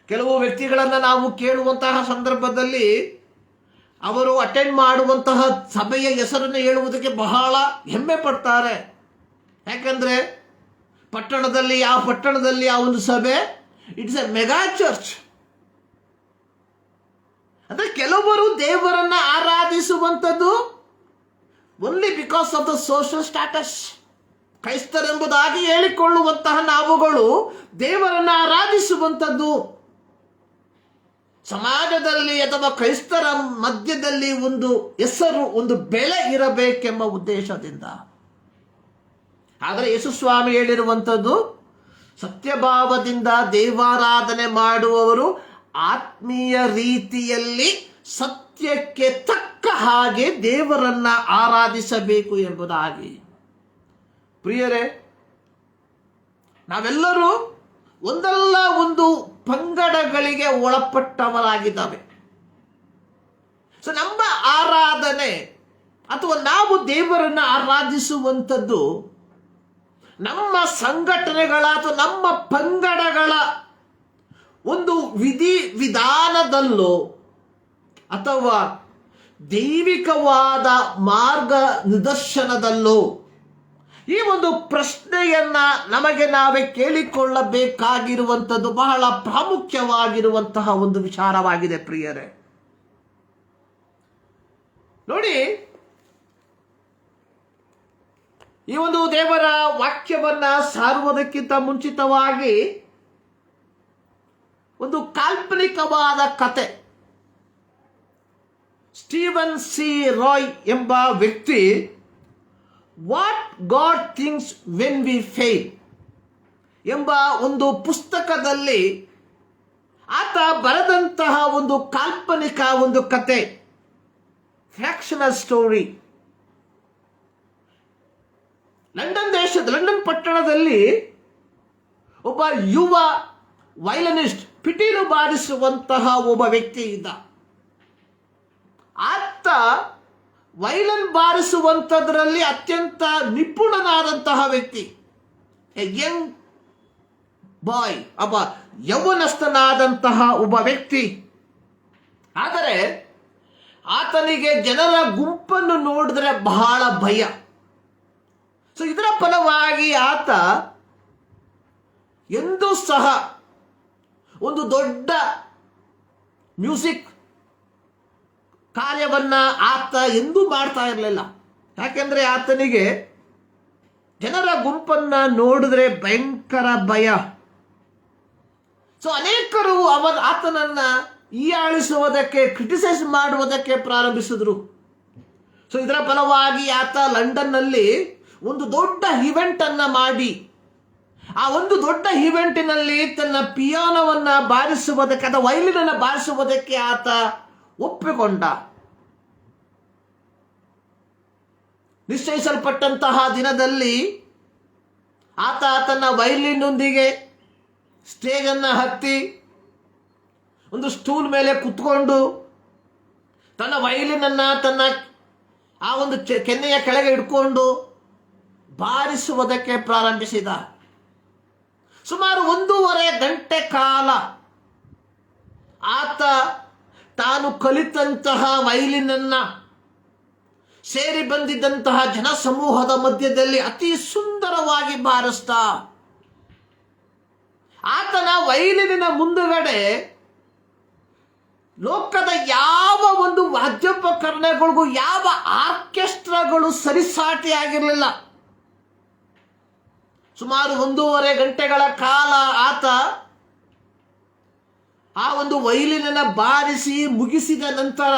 ಕೆಲವು ವ್ಯಕ್ತಿಗಳನ್ನು ನಾವು ಕೇಳುವಂತಹ ಸಂದರ್ಭದಲ್ಲಿ ಅವರು ಅಟೆಂಡ್ ಮಾಡುವಂತಹ ಸಭೆಯ ಹೆಸರನ್ನು ಹೇಳುವುದಕ್ಕೆ ಬಹಳ ಹೆಮ್ಮೆ ಪಡ್ತಾರೆ. ಯಾಕಂದ್ರೆ ಪಟ್ಟಣದಲ್ಲಿ ಆ ಒಂದು ಸಭೆ ಇಟ್ಸ್ ಎ ಮೆಗಾ ಚರ್ಚ್. ಅಂದ್ರೆ ಕೆಲವರು ದೇವರನ್ನ ಆರಾಧಿಸುವಂಥದ್ದು only because of the social status. ಕ್ರೈಸ್ತರೆಂಬುದಾಗಿ ಹೇಳಿಕೊಳ್ಳುವಂತಹ ನಾವುಗಳು ದೇವರನ್ನ ಆರಾಧಿಸುವಂಥದ್ದು ಸಮಾಜದಲ್ಲಿ ಅಥವಾ ಕ್ರೈಸ್ತರ ಮಧ್ಯದಲ್ಲಿ ಒಂದು ಹೆಸರು, ಒಂದು ಬೆಲೆ ಇರಬೇಕೆಂಬ ಉದ್ದೇಶದಿಂದ. ಆದರೆ ಯೇಸುಸ್ವಾಮಿ ಹೇಳಿರುವಂಥದ್ದು, ಸತ್ಯಭಾವದಿಂದ ದೇವಾರಾಧನೆ ಮಾಡುವವರು ಆತ್ಮೀಯ ರೀತಿಯಲ್ಲಿ ಸತ್ಯಕ್ಕೆ ತಕ್ಕ ಹಾಗೆ ದೇವರನ್ನ ಆರಾಧಿಸಬೇಕು ಎಂಬುದಾಗಿ. ಪ್ರಿಯರೇ, ನಾವೆಲ್ಲರೂ ಒಂದಲ್ಲ ಒಂದು ಪಂಗಡಗಳಿಗೆ ಒಳಪಟ್ಟವರಾಗಿದ್ದಾವೆ. ಸೊ ನಮ್ಮ ಆರಾಧನೆ ಅಥವಾ ನಾವು ದೇವರನ್ನ ಆರಾಧಿಸುವಂಥದ್ದು ನಮ್ಮ ಸಂಘಟನೆಗಳ ಅಥವಾ ನಮ್ಮ ಪಂಗಡಗಳ ಒಂದು ವಿಧಾನದಲ್ಲೋ ಅಥವಾ ದೈವಿಕವಾದ ಮಾರ್ಗ ನಿದರ್ಶನದಲ್ಲೋ, ಈ ಒಂದು ಪ್ರಶ್ನೆಯನ್ನ ನಮಗೆ ನಾವೇ ಕೇಳಿಕೊಳ್ಳಬೇಕಾಗಿರುವಂಥದ್ದು ಬಹಳ ಪ್ರಾಮುಖ್ಯವಾಗಿರುವಂತಹ ಒಂದು ವಿಚಾರವಾಗಿದೆ. ಪ್ರಿಯರೇ, ನೋಡಿ, ಈ ಒಂದು ದೇವರ ವಾಕ್ಯವನ್ನ ಸಾರುವುದಕ್ಕಿಂತ ಮುಂಚಿತವಾಗಿ ಒಂದು ಕಾಲ್ಪನಿಕವಾದ ಕತೆ. ಸ್ಟೀವನ್ ಸಿ ರಾಯ್ ಎಂಬ ವ್ಯಕ್ತಿ what god thinks when we fail ಎಂಬ ಒಂದು ಪುಸ್ತಕದಲ್ಲಿ ಆತ ಬರೆದಂತಹ ಒಂದು ಕಾಲ್ಪನಿಕ ಒಂದು ಕತೆ, ಫ್ಯಾಕ್ಷನಲ್ ಸ್ಟೋರಿ. ಲಂಡನ್ ಪಟ್ಟಣದಲ್ಲಿ ಒಬ್ಬ ಯುವ ವೈಲನಿಸ್ಟ್, ಪಿಟೀಲು ಬಾರಿಸುವಂತಹ ಒಬ್ಬ ವ್ಯಕ್ತಿ ಇದ್ದ. ಆತ ವೈಲನ್ ಬಾರಿಸುವಂಥದ್ರಲ್ಲಿ ಅತ್ಯಂತ ನಿಪುಣನಾದಂತಹ ವ್ಯಕ್ತಿ, ಎ ಯಂಗ್ ಬಾಯ್, ಒಬ್ಬ ಯೌವನಸ್ಥನಾದಂತಹ ಒಬ್ಬ ವ್ಯಕ್ತಿ. ಆದರೆ ಆತನಿಗೆ ಜನರ ಗುಂಪನ್ನು ನೋಡಿದ್ರೆ ಬಹಳ ಭಯ. ಸೊ ಇದರ ಫಲವಾಗಿ ಆತ ಎಂದೂ ಸಹ ಒಂದು ದೊಡ್ಡ ಮ್ಯೂಸಿಕ್ ಕಾರ್ಯವನ್ನ ಆತ ಎಂದೂ ಮಾಡ್ತಾ ಇರಲಿಲ್ಲ. ಯಾಕೆಂದ್ರೆ ಆತನಿಗೆ ಜನರ ಗುಂಪನ್ನ ನೋಡಿದ್ರೆ ಭಯಂಕರ ಭಯ. ಸೊ ಅನೇಕರು ಆತನನ್ನ ಹೀಯಾಳಿಸುವುದಕ್ಕೆ, ಕ್ರಿಟಿಸೈಸ್ ಮಾಡುವುದಕ್ಕೆ ಪ್ರಾರಂಭಿಸಿದ್ರು. ಸೊ ಇದರ ಫಲವಾಗಿ ಆತ ಲಂಡನ್ನಲ್ಲಿ ಒಂದು ದೊಡ್ಡ ಇವೆಂಟ್ ಅನ್ನ ಮಾಡಿ, ಆ ಒಂದು ದೊಡ್ಡ ಇವೆಂಟಿನಲ್ಲಿ ತನ್ನ ಪಿಯಾನೋವನ್ನ ಬಾರಿಸುವುದಕ್ಕೆ ಅಥವಾ ವೈಲಿನನ್ನು ಬಾರಿಸುವುದಕ್ಕೆ ಆತ ಒಪ್ಪಿಕೊಂಡ. ನಿಶ್ಚಯಿಸಲ್ಪಟ್ಟಂತಹ ದಿನದಲ್ಲಿ ಆತ ತನ್ನ ವೈಲಿನ್ನೊಂದಿಗೆ ಸ್ಟೇಜ್ ಅನ್ನ ಹತ್ತಿ ಒಂದು ಸ್ಟೂಲ್ ಮೇಲೆ ಕುತ್ಕೊಂಡು ತನ್ನ ವೈಲಿನನ್ನ ತನ್ನ ಆ ಒಂದು ಕೆನ್ನೆಯ ಕೆಳಗೆ ಇಟ್ಕೊಂಡು ಬಾರಿಸುವುದಕ್ಕೆ ಪ್ರಾರಂಭಿಸಿದ. ಸುಮಾರು 1.5 ಗಂಟೆ ಕಾಲ ಆತ ತಾನು ಕಲಿತಂತಹ ವೈಲಿನನ್ನ ಸೇರಿ ಬಂದಿದ್ದಂತಹ ಜನಸಮೂಹದ ಮಧ್ಯದಲ್ಲಿ ಅತಿ ಸುಂದರವಾಗಿ ಬಾರಿಸ್ತಾ, ಆತನ ವೈಲಿನಿನ ಮುಂದುಗಡೆ ಲೋಕದ ಯಾವ ಒಂದು ವಾದ್ಯೋಪಕರಣಗಳಿಗೂ, ಯಾವ ಆರ್ಕೆಸ್ಟ್ರಾಗಳು ಸರಿಸಾಟಿ ಆಗಿರಲಿಲ್ಲ. ಸುಮಾರು 1.5 ಗಂಟೆಗಳ ಕಾಲ ಆತ ಆ ಒಂದು ವೈಲಿನನ್ನ ಬಾರಿಸಿ ಮುಗಿಸಿದ ನಂತರ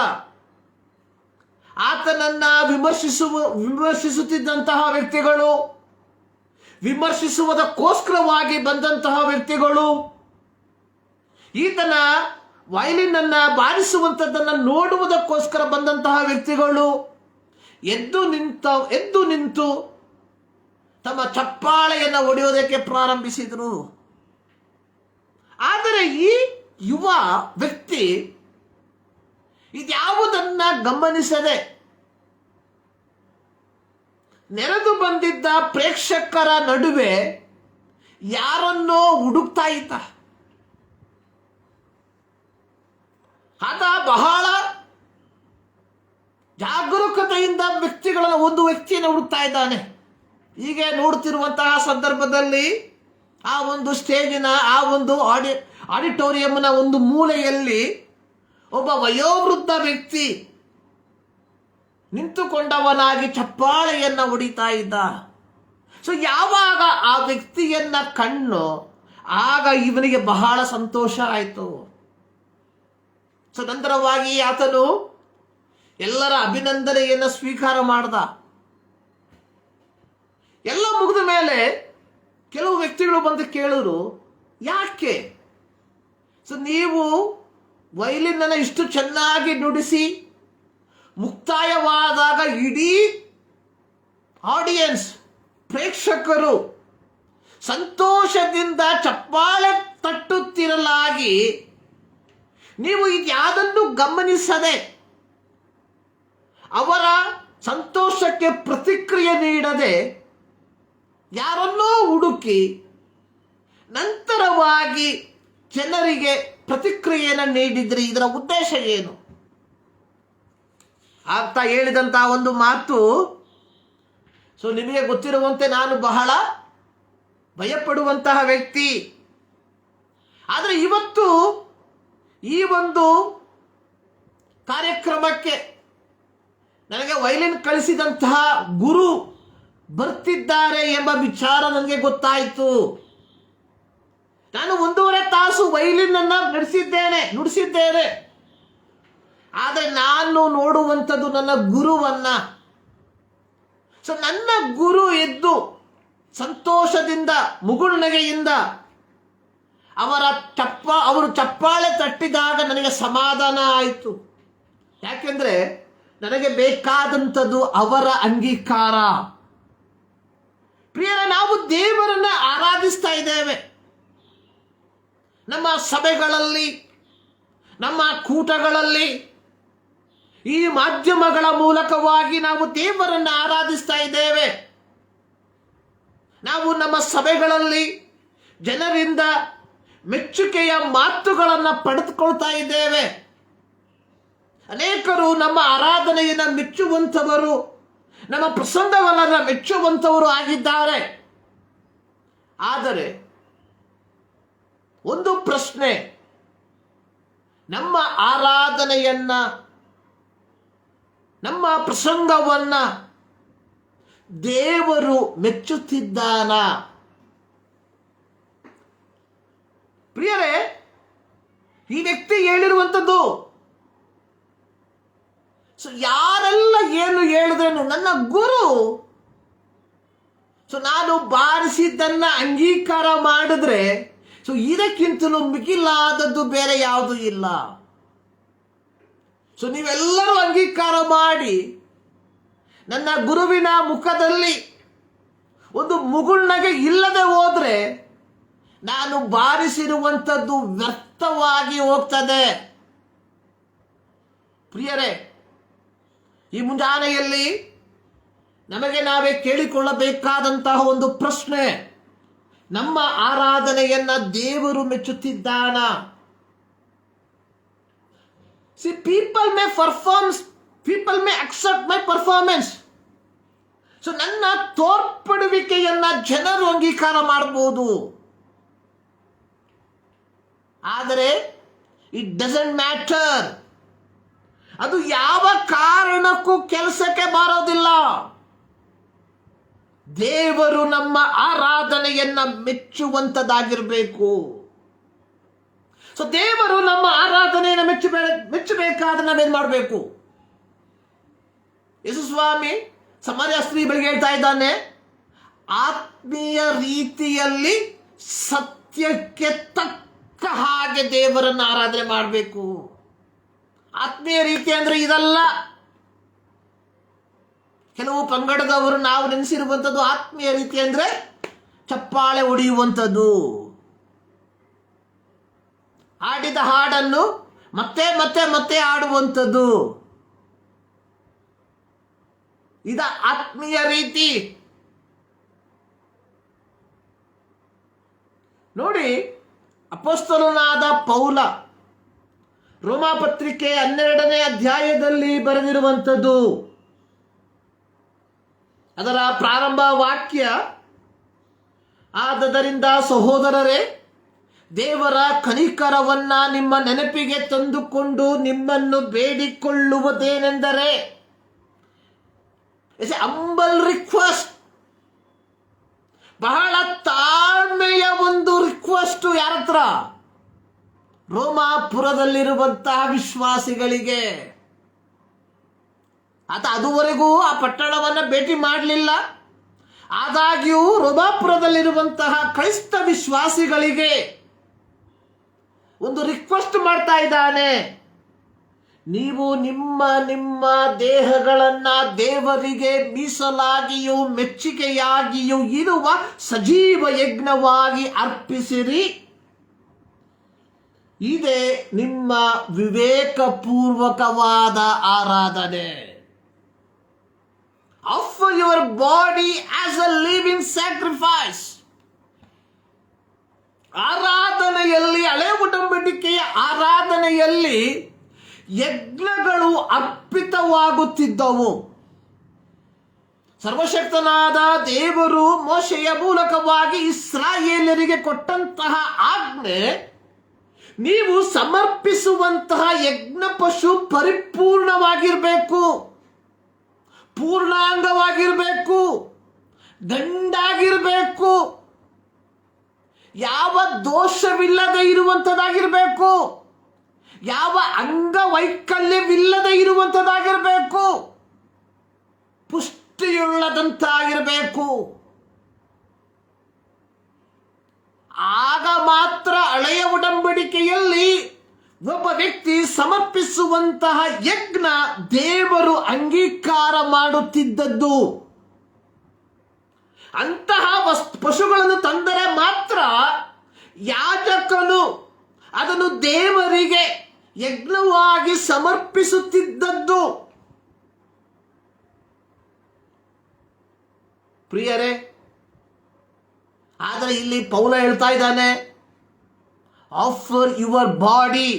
ಆತನನ್ನ ವಿಮರ್ಶಿಸುತ್ತಿದ್ದಂತಹ ವ್ಯಕ್ತಿಗಳು, ವಿಮರ್ಶಿಸುವುದಕ್ಕೋಸ್ಕರವಾಗಿ ಬಂದಂತಹ ವ್ಯಕ್ತಿಗಳು, ಈತನ ವೈಲಿನ್ ಅನ್ನ ಬಾರಿಸುವಂಥದ್ದನ್ನು ನೋಡುವುದಕ್ಕೋಸ್ಕರ ಬಂದಂತಹ ವ್ಯಕ್ತಿಗಳು ಎದ್ದು ನಿಂತು ತಮ್ಮ ಚಪ್ಪಾಳೆಯನ್ನು ಹೊಡೆಯೋದಕ್ಕೆ ಪ್ರಾರಂಭಿಸಿದರು. ಆದರೆ ಈ ಯುವ ವ್ಯಕ್ತಿ ಇದ್ಯಾವುದನ್ನ ಗಮನಿಸದೆ ನೆರೆದು ಬಂದಿದ್ದ ಪ್ರೇಕ್ಷಕರ ನಡುವೆ ಯಾರನ್ನೋ ಹುಡುಕ್ತಾ ಇದ್ದ. ಆತ ಬಹಳ ಜಾಗರೂಕತೆಯಿಂದ ಒಂದು ವ್ಯಕ್ತಿಯನ್ನು ಹುಡುಕ್ತಾ ಇದ್ದಾನೆ. ಹೀಗೆ ನೋಡ್ತಿರುವಂತಹ ಸಂದರ್ಭದಲ್ಲಿ ಆ ಒಂದು ಸ್ಟೇಜಿನ, ಆ ಒಂದು ಆಡಿಟೋರಿಯಂನ ಒಂದು ಮೂಲೆಯಲ್ಲಿ ಒಬ್ಬ ವಯೋವೃದ್ಧ ವ್ಯಕ್ತಿ ನಿಂತುಕೊಂಡವನಾಗಿ ಚಪ್ಪಾಳೆಯನ್ನ ಹೊಡಿತಾ ಇದ್ದ. ಸೊ ಯಾವಾಗ ಆ ವ್ಯಕ್ತಿಯನ್ನ ಕಣ್ಣು, ಆಗ ಇವನಿಗೆ ಬಹಳ ಸಂತೋಷ ಆಯಿತು. ಸೊ ನಂತರವಾಗಿ ಆತನು ಎಲ್ಲರ ಅಭಿನಂದನೆಯನ್ನು ಸ್ವೀಕಾರ ಮಾಡ್ದ. ಎಲ್ಲ ಮುಗಿದ ಮೇಲೆ ಕೆಲವು ವ್ಯಕ್ತಿಗಳು ಬಂದು ಕೇಳಿದ್ರು, ಯಾಕೆ ಸೊ ನೀವು ವಯಲಿನನ್ನು ಇಷ್ಟು ಚೆನ್ನಾಗಿ ನುಡಿಸಿ ಮುಕ್ತಾಯವಾದಾಗ ಇಡೀ ಆಡಿಯನ್ಸ್, ಪ್ರೇಕ್ಷಕರು ಸಂತೋಷದಿಂದ ಚಪ್ಪಾಳೆ ತಟ್ಟುತ್ತಿರಲಾಗಿ ನೀವು ಇದ್ಯಾವುದನ್ನು ಗಮನಿಸದೆ ಅವರ ಸಂತೋಷಕ್ಕೆ ಪ್ರತಿಕ್ರಿಯೆ ನೀಡದೆ ಯಾರನ್ನೋ ಹುಡುಕಿ ನಂತರವಾಗಿ ಜನರಿಗೆ ಪ್ರತಿಕ್ರಿಯೆಯನ್ನು ನೀಡಿದ್ರಿ, ಇದರ ಉದ್ದೇಶ ಏನು ಅಂತ ಹೇಳಿದಂತಹ ಒಂದು ಮಾತು. ಸೊ ನಿಮಗೆ ಗೊತ್ತಿರುವಂತೆ ನಾನು ಬಹಳ ಭಯಪಡುವಂತಹ ವ್ಯಕ್ತಿ. ಆದರೆ ಇವತ್ತು ಈ ಒಂದು ಕಾರ್ಯಕ್ರಮಕ್ಕೆ ನನಗೆ ವಯಲಿನ್ ಕಳಿಸಿದಂತಹ ಗುರು ಬರ್ತಿದ್ದಾರೆ ಎಂಬ ವಿಚಾರ ನನಗೆ ಗೊತ್ತಾಯಿತು. ನಾನು 1.5 ತಾಸು ವಯಲಿನ್ ಅನ್ನು ನುಡಿಸಿದ್ದೇನೆ. ಆದರೆ ನಾನು ನೋಡುವಂಥದ್ದು ನನ್ನ ಗುರುವನ್ನ. ಸೊ ನನ್ನ ಗುರು ಎದ್ದು ಸಂತೋಷದಿಂದ ಮುಗುಳ್ನಗೆಯಿಂದ ಅವರು ಚಪ್ಪಾಳೆ ತಟ್ಟಿದಾಗ ನನಗೆ ಸಮಾಧಾನ ಆಯಿತು. ಯಾಕೆಂದ್ರೆ ನನಗೆ ಬೇಕಾದಂಥದ್ದು ಅವರ ಅಂಗೀಕಾರ. ಪ್ರಿಯರ, ನಾವು ದೇವರನ್ನ ಆರಾಧಿಸ್ತಾ ಇದ್ದೇವೆ. ನಮ್ಮ ಸಭೆಗಳಲ್ಲಿ, ನಮ್ಮ ಕೂಟಗಳಲ್ಲಿ, ಈ ಮಾಧ್ಯಮಗಳ ಮೂಲಕವಾಗಿ ನಾವು ದೇವರನ್ನು ಆರಾಧಿಸ್ತಾ ಇದ್ದೇವೆ. ನಾವು ನಮ್ಮ ಸಭೆಗಳಲ್ಲಿ ಜನರಿಂದ ಮೆಚ್ಚುಗೆಯ ಮಾತುಗಳನ್ನು ಪಡೆದುಕೊಳ್ತಾ ಇದ್ದೇವೆ. ಅನೇಕರು ನಮ್ಮ ಆರಾಧನೆಯನ್ನು ಮೆಚ್ಚುವಂಥವರು, ನಮ್ಮ ಪ್ರಸಂಗಗಳನ್ನು ಮೆಚ್ಚುವಂಥವರು ಆಗಿದ್ದಾರೆ. ಆದರೆ ಒಂದು ಪ್ರಶ್ನೆ, ನಮ್ಮ ಆರಾಧನೆಯನ್ನ, ನಮ್ಮ ಪ್ರಸಂಗವನ್ನ ದೇವರು ಮೆಚ್ಚುತ್ತಿದ್ದಾನ? ಪ್ರಿಯರೇ, ಈ ವ್ಯಕ್ತಿ ಹೇಳಿರುವಂಥದ್ದು, ಸೊ ಯಾರೆಲ್ಲ ಏನು ಹೇಳಿದ್ರೇನು ನನ್ನ ಗುರು ಸೊ ನಾನು ಬಾರಿಸಿದ್ದನ್ನ ಅಂಗೀಕಾರ ಮಾಡಿದ್ರೆ ಸೊ ಇದಕ್ಕಿಂತಲೂ ಮಿಗಿಲಾದದ್ದು ಬೇರೆ ಯಾವುದೂ ಇಲ್ಲ. ಸೊ ನೀವೆಲ್ಲರೂ ಅಂಗೀಕಾರ ಮಾಡಿ ನನ್ನ ಗುರುವಿನ ಮುಖದಲ್ಲಿ ಒಂದು ಮುಗುಳ್ನಗೆ ಇಲ್ಲದೆ ಹೋದ್ರೆ ನಾನು ಬಾರಿಸಿರುವಂಥದ್ದು ವ್ಯರ್ಥವಾಗಿ ಹೋಗ್ತದೆ. ಪ್ರಿಯರೇ, ಈ ಮುಂಜಾನೆಯಲ್ಲಿ ನಮಗೆ ನಾವೇ ಕೇಳಿಕೊಳ್ಳಬೇಕಾದಂತಹ ಒಂದು ಪ್ರಶ್ನೆ, ನಮ್ಮ ಆರಾಧನೆಯನ್ನ ದೇವರು ಮೆಚ್ಚುತ್ತಿದ್ದಾನ? See, people may accept my performance. So ನನ್ನ ತೋರ್ಪಡುವಿಕೆಯನ್ನ ಜನರು ಅಂಗೀಕಾರ ಮಾಡಬಹುದು, ಆದರೆ ಇಟ್ ಡಸಂಟ್ ಮ್ಯಾಟರ್. ಅದು ಯಾವ ಕಾರಣಕ್ಕೂ ಕೆಲಸಕ್ಕೆ ಬರೋದಿಲ್ಲ. ದೇವರು ನಮ್ಮ ಆರಾಧನೆಯನ್ನ ಮೆಚ್ಚುವಂತದ್ದಾಗಿರಬೇಕು. ಸೊ ದೇವರು ನಮ್ಮ ಆರಾಧನೆಯನ್ನು ಮೆಚ್ಚಬೇಕಾದ್ರೆ ನಾವೇನ್ ಮಾಡಬೇಕು? ಯೇಸು ಸ್ವಾಮಿ ಸಮಾರ್ಯ ಸ್ತ್ರೀ ಬಳಿಗೆ ಹೇಳ್ತಾ ಇದ್ದಾನೆ, ಆತ್ಮೀಯ ರೀತಿಯಲ್ಲಿ ಸತ್ಯಕ್ಕೆ ತಕ್ಕ ಹಾಗೆ ದೇವರನ್ನು ಆರಾಧನೆ ಮಾಡಬೇಕು. ಆತ್ಮೀಯ ರೀತಿ ಅಂದ್ರೆ ಇದಲ್ಲ. ಕೆಲವು ಪಂಗಡದವರು ನಾವು ನೆನೆಸಿರುವಂಥದ್ದು ಆತ್ಮೀಯ ರೀತಿ ಅಂದ್ರೆ ಚಪ್ಪಾಳೆ ಹೊಡೆಯುವಂಥದ್ದು, ಆಡಿದ ಹಾಡನ್ನು ಮತ್ತೆ ಮತ್ತೆ ಮತ್ತೆ ಆಡುವಂಥದ್ದು, ಇದ ಆತ್ಮೀಯ ರೀತಿ. ನೋಡಿ, ಅಪೊಸ್ತಲನಾದ ಪೌಲ ರೋಮಾಪತ್ರಿಕೆ 12ನೇ ಅಧ್ಯಾಯದಲ್ಲಿ ಬರೆದಿರುವಂಥದ್ದು, ಅದರ ಪ್ರಾರಂಭ ವಾಕ್ಯ, ಆದದರಿಂದ ಸಹೋದರರೇ, ದೇವರ ಕನಿಕರವನ್ನ ನಿಮ್ಮ ನೆನಪಿಗೆ ತಂದುಕೊಂಡು ನಿಮ್ಮನ್ನು ಬೇಡಿಕೊಳ್ಳುವುದೇನೆಂದರೆ, ಹಂಬಲ್ ರಿಕ್ವೆಸ್ಟ್, ಬಹಳ ತಾಳ್ಮೆಯ ಒಂದು ರಿಕ್ವೆಸ್ಟ್ ಯಾರ ಹತ್ರ? ರೋಮಾಪುರದಲ್ಲಿರುವಂತಹ ವಿಶ್ವಾಸಿಗಳಿಗೆ. ಆತ ಅದುವರೆಗೂ ಆ ಪಟ್ಟಣವನ್ನ ಭೇಟಿ ಮಾಡಲಿಲ್ಲ. ಆದಾಗ್ಯೂ ರೋಮಾಪುರದಲ್ಲಿರುವಂತಹ ಕ್ರೈಸ್ತ ವಿಶ್ವಾಸಿಗಳಿಗೆ ಒಂದು ರಿಕ್ವೆಸ್ಟ್ ಮಾಡ್ತಾ ಇದ್ದಾನೆ. ನೀವು ನಿಮ್ಮ ನಿಮ್ಮ ದೇಹಗಳನ್ನ ದೇವರಿಗೆ ಮೀಸಲಾಗಿಯೂ ಮೆಚ್ಚುಗೆಯಾಗಿಯೂ ಇರುವ ಸಜೀವ ಯಜ್ಞವಾಗಿ ಅರ್ಪಿಸಿರಿ. ಇದೇ ನಿಮ್ಮ ವಿವೇಕಪೂರ್ವಕವಾದ ಆರಾಧನೆ. Offer your body as a living sacrifice. ಆರಾಧನೆಯಲ್ಲಿ, ಹಳೆ ಒಡಂಬಡಿಕೆಯ ಆರಾಧನೆಯಲ್ಲಿ ಯಜ್ಞಗಳು ಅರ್ಪಿತವಾಗುತ್ತಿದ್ದವು. ಸರ್ವಶಕ್ತನಾದ ದೇವರು ಮೋಶೆಯ ಮೂಲಕವಾಗಿ ಇಸ್ರಾಯೇಲರಿಗೆ ಕೊಟ್ಟಂತಹ ಆಜ್ಞೆ, ನೀವು ಸಮರ್ಪಿಸುವಂತಹ ಯಜ್ಞ ಪಶು ಪರಿಪೂರ್ಣವಾಗಿರಬೇಕು, ಪೂರ್ಣಾಂಗವಾಗಿರಬೇಕು, ಗಂಡಾಗಿರಬೇಕು, ಯಾವ ದೋಷವಿಲ್ಲದೆ ಇರುವಂಥದ್ದಾಗಿರಬೇಕು, ಯಾವ ಅಂಗವೈಕಲ್ಯವಿಲ್ಲದೆ ಇರುವಂಥದ್ದಾಗಿರಬೇಕು, ಪುಷ್ಟಿಯುಳ್ಳದಂತಾಗಿರಬೇಕು. ಆಗ ಮಾತ್ರ ಹಳೆಯ ಒಡಂಬಡಿಕೆಯಲ್ಲಿ ಒಬ್ಬ ವ್ಯಕ್ತಿ ಸಮರ್ಪಿಸುವಂತಹ ಯಜ್ಞ ದೇವರು ಅಂಗೀಕಾರ ಮಾಡುತ್ತಿದ್ದದ್ದು. ಅಂತಹ ಪಶುಗಳನ್ನು ತಂದರೆ ಮಾತ್ರ ಯಾಜಕನು ಅದನ್ನು ದೇವರಿಗೆ ಯಜ್ಞವಾಗಿ ಸಮರ್ಪಿಸುತ್ತಿದ್ದದ್ದು. ಪ್ರಿಯರೇ, ಆದರೆ ಇಲ್ಲಿ ಪೌಲ ಹೇಳ್ತಾ ಇದ್ದಾನೆ, ಆಫರ್ ಯುವರ್ ಬಾಡಿ,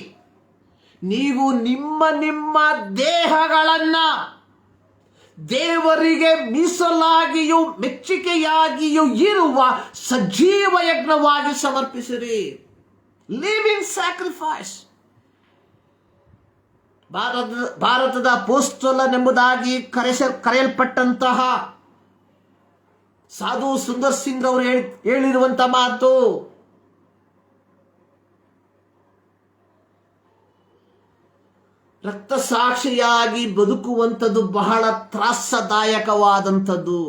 ನೀವು ನಿಮ್ಮ ನಿಮ್ಮ ದೇಹಗಳನ್ನ ದೇವರಿಗೆ ಮೀಸಲಾಗಿಯೂ ಮೆಚ್ಚುಗೆಯಾಗಿಯೂ ಇರುವ ಸಜೀವ ಯಜ್ಞವಾಗಿ ಸಮರ್ಪಿಸಿರಿ. Living sacrifice. ಭಾರತದ ಅಪೊಸ್ತಲನೆಂಬುದಾಗಿ ಕರೆಯಲ್ಪಟ್ಟಂತಹ ಸಾಧು ಸುಂದರ್ ಸಿಂಗ್ ಅವರು ಹೇಳಿರುವಂತ ಮಾತು, ರಕ್ತಸಾಕ್ಷಿಯಾಗಿ ಬದುಕುವಂಥದ್ದು ಬಹಳ ತ್ರಾಸದಾಯಕವಾದಂಥದ್ದು.